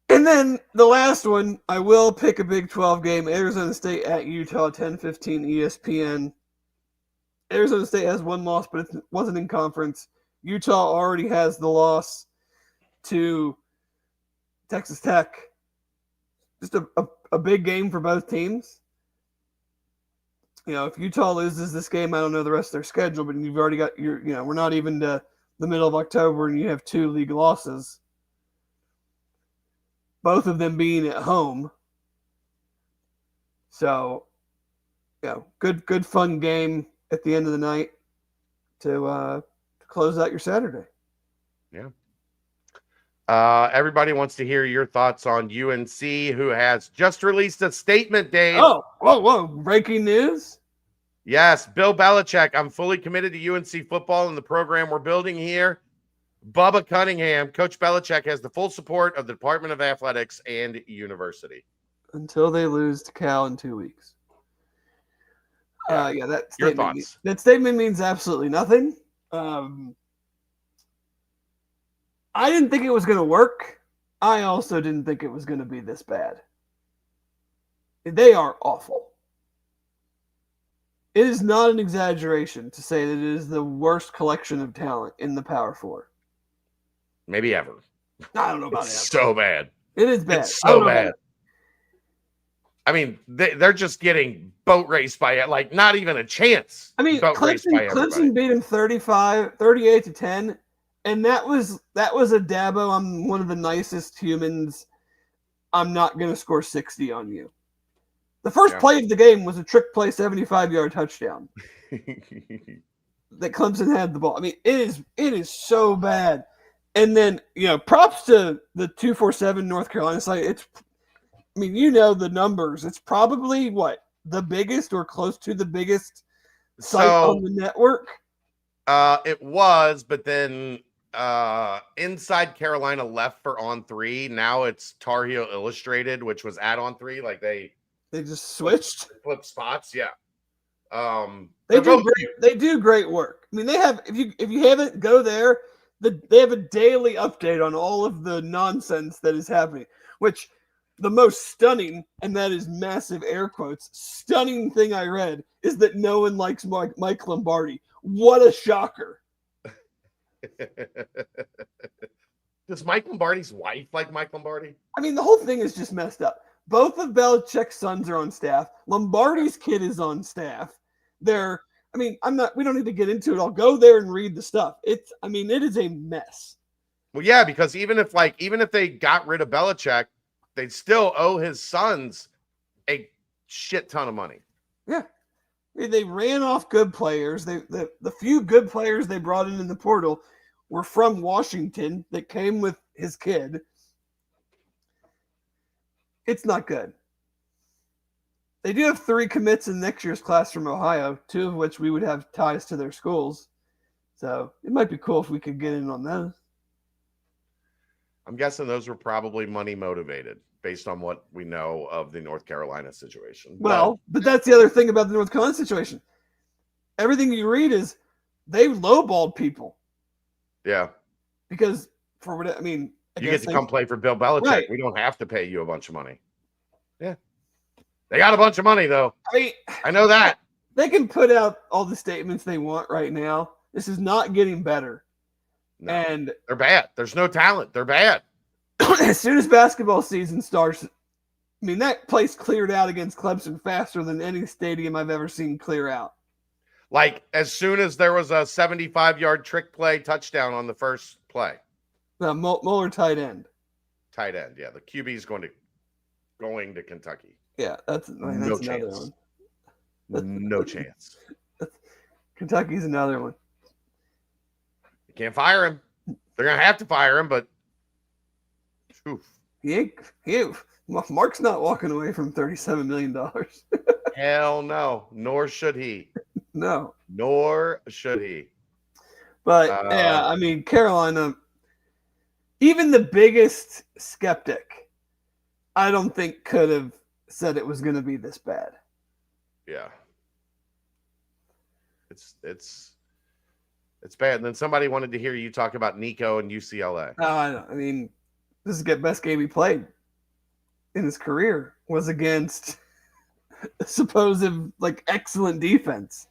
And then the last one, I will pick a Big 12 game. Arizona State at Utah, 10:15 ESPN. Arizona State has 1 loss, but it wasn't in conference. Utah already has the loss to Texas Tech. Just a big game for both teams. You know, if Utah loses this game, I don't know the rest of their schedule, but you've already got we're not even to the middle of October and you have 2 league losses. Both of them being at home. So, good fun game at the end of the night to close out your Saturday. Yeah. Everybody wants to hear your thoughts on UNC, who has just released a statement, Dave. Oh, whoa. Breaking news? Yes, Bill Belichick. I'm fully committed to UNC football and the program we're building here. Bubba Cunningham, Coach Belichick has the full support of the Department of Athletics and university. Until they lose to Cal in 2 weeks. That statement, your thoughts? That statement means absolutely nothing. I didn't think it was going to work. I also didn't think it was going to be this bad. They are awful. It is not an exaggeration to say that it is the worst collection of talent in the Power Four. Maybe ever. I don't know about it. So bad. It is bad. It's so bad. I mean, they're just getting boat raced by it, like not even a chance. I mean, Clemson beat them 38-10, and that was a Dabo. I'm one of the nicest humans. I'm not going to score 60 on you. The first play of the game was a trick play 75-yard touchdown. that Clemson had the ball. I mean, it is so bad. And then, props to the 247 North Carolina site. The numbers. It's probably the biggest or close to the biggest site on the network. It was, but then Inside Carolina left for On 3. Now it's Tar Heel Illustrated, which was at On 3. Like they just switched, flip spots. Yeah. They do great work. I mean, they have. If you haven't, go there. They have a daily update on all of the nonsense that is happening. Which the most stunning, and that is massive air quotes, stunning thing I read is that no one likes Mike Lombardi. What a shocker! Does Mike Lombardi's wife like Mike Lombardi? I mean, the whole thing is just messed up. Both of Belichick's sons are on staff. Lombardi's kid is on staff. We don't need to get into it. I'll go there and read the stuff. It is a mess. Well, yeah, because even if they got rid of Belichick, they'd still owe his sons a shit ton of money. Yeah. They ran off good players. The few good players they brought in the portal were from Washington that came with his kid. It's not good. They do have 3 commits in next year's class from Ohio, 2 of which we would have ties to their schools. So it might be cool if we could get in on those. I'm guessing those were probably money motivated based on what we know of the North Carolina situation. Well, but that's the other thing about the North Carolina situation. Everything you read is they lowballed people. Yeah. Because you get to come play for Bill Belichick. Right. We don't have to pay you a bunch of money. Yeah. They got a bunch of money, though. I know that. They can put out all the statements they want right now. This is not getting better. No, and they're bad. There's no talent. They're bad. As soon as basketball season starts, that place cleared out against Clemson faster than any stadium I've ever seen clear out. Like, as soon as there was a 75-yard trick play touchdown on the first play. Mueller tight end. Tight end, yeah. The QB is going to Kentucky. Yeah, that's no chance. Another one. No chance. Kentucky's another one. You can't fire him. They're going to have to fire him, but Mark's not walking away from $37 million. Hell no. Nor should he. No. Nor should he. But, Carolina, even the biggest skeptic, I don't think could have said it was going to be this bad. Yeah. It's bad. And then somebody wanted to hear you talk about Nico and UCLA. This is the best game he played in his career was against a supposed excellent defense.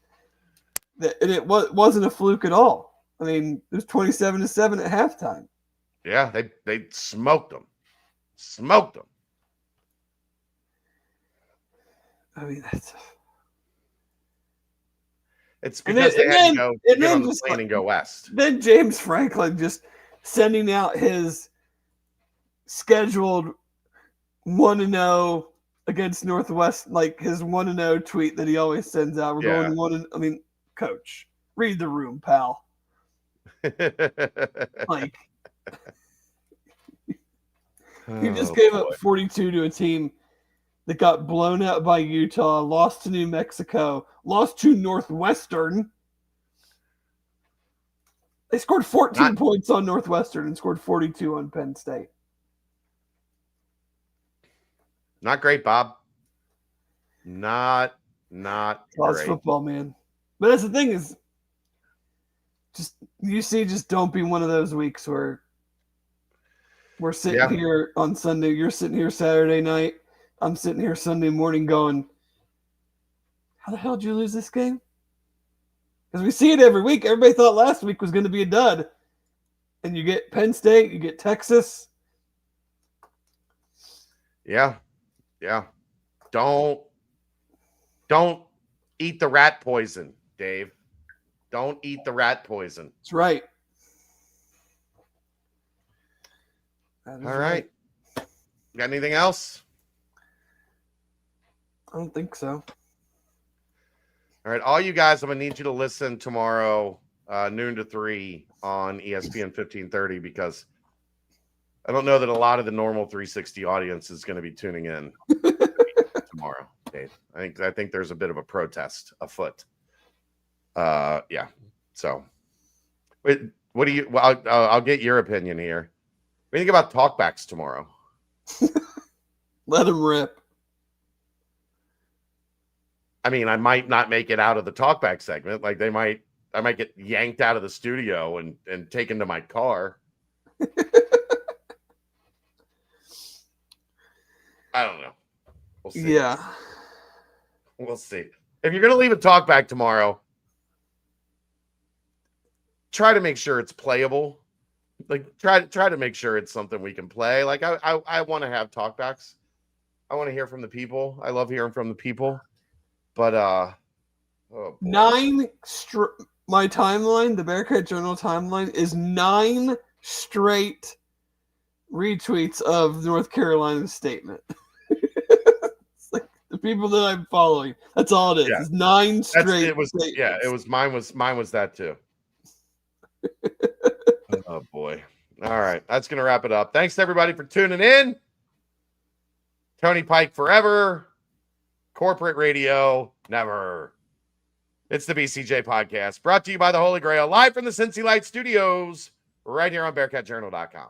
And it wasn't a fluke at all. It was 27-7 at halftime. Yeah, they smoked them. Smoked them. It's because they had to go get on the plane and go west. Then James Franklin just sending out his scheduled 1-0 against Northwest, his 1-0 tweet that he always sends out. We're going 1. Coach, read the room, pal. You just gave up 42 to a team that got blown out by Utah, lost to New Mexico, lost to Northwestern. They scored 14 points on Northwestern and scored 42 on Penn State. Not great, Bob. Not College great. Football, man. But that's the thing is, just don't be one of those weeks where we're sitting here on Sunday, you're sitting here Saturday night, I'm sitting here Sunday morning going, how the hell did you lose this game? Because we see it every week. Everybody thought last week was going to be a dud. And you get Penn State, you get Texas. Yeah. Don't eat the rat poison, Dave. Don't eat the rat poison. That's right. All right. Got anything else? I don't think so. All right, all you guys, I'm gonna need you to listen tomorrow, noon to 3 on ESPN 1530, because I don't know that a lot of the normal 360 audience is going to be tuning in tomorrow, Dave. I think there's a bit of a protest afoot. Yeah. So, what do you? Well, I'll get your opinion here. What do you think about talkbacks tomorrow? Let them rip. I mean, I might not make it out of the talkback segment. Like I might get yanked out of the studio and taken to my car. I don't know. We'll see. Yeah. We'll see. If you're going to leave a talkback tomorrow, try to make sure it's playable. Like try to make sure it's something we can play. Like I want to have talkbacks. I want to hear from the people. I love hearing from the people. But my timeline, the Bearcat Journal timeline, is 9 straight retweets of North Carolina's statement. It's like the people that I'm following. That's all it is. Yeah. It's 9 straight. It was statements. Yeah, it was mine was that too. Oh boy. All right. That's gonna wrap it up. Thanks to everybody for tuning in. Tony Pike forever. Corporate radio, never. It's the BCJ Podcast, brought to you by the Holy Grail, live from the Cincy Light Studios, right here on BearcatJournal.com.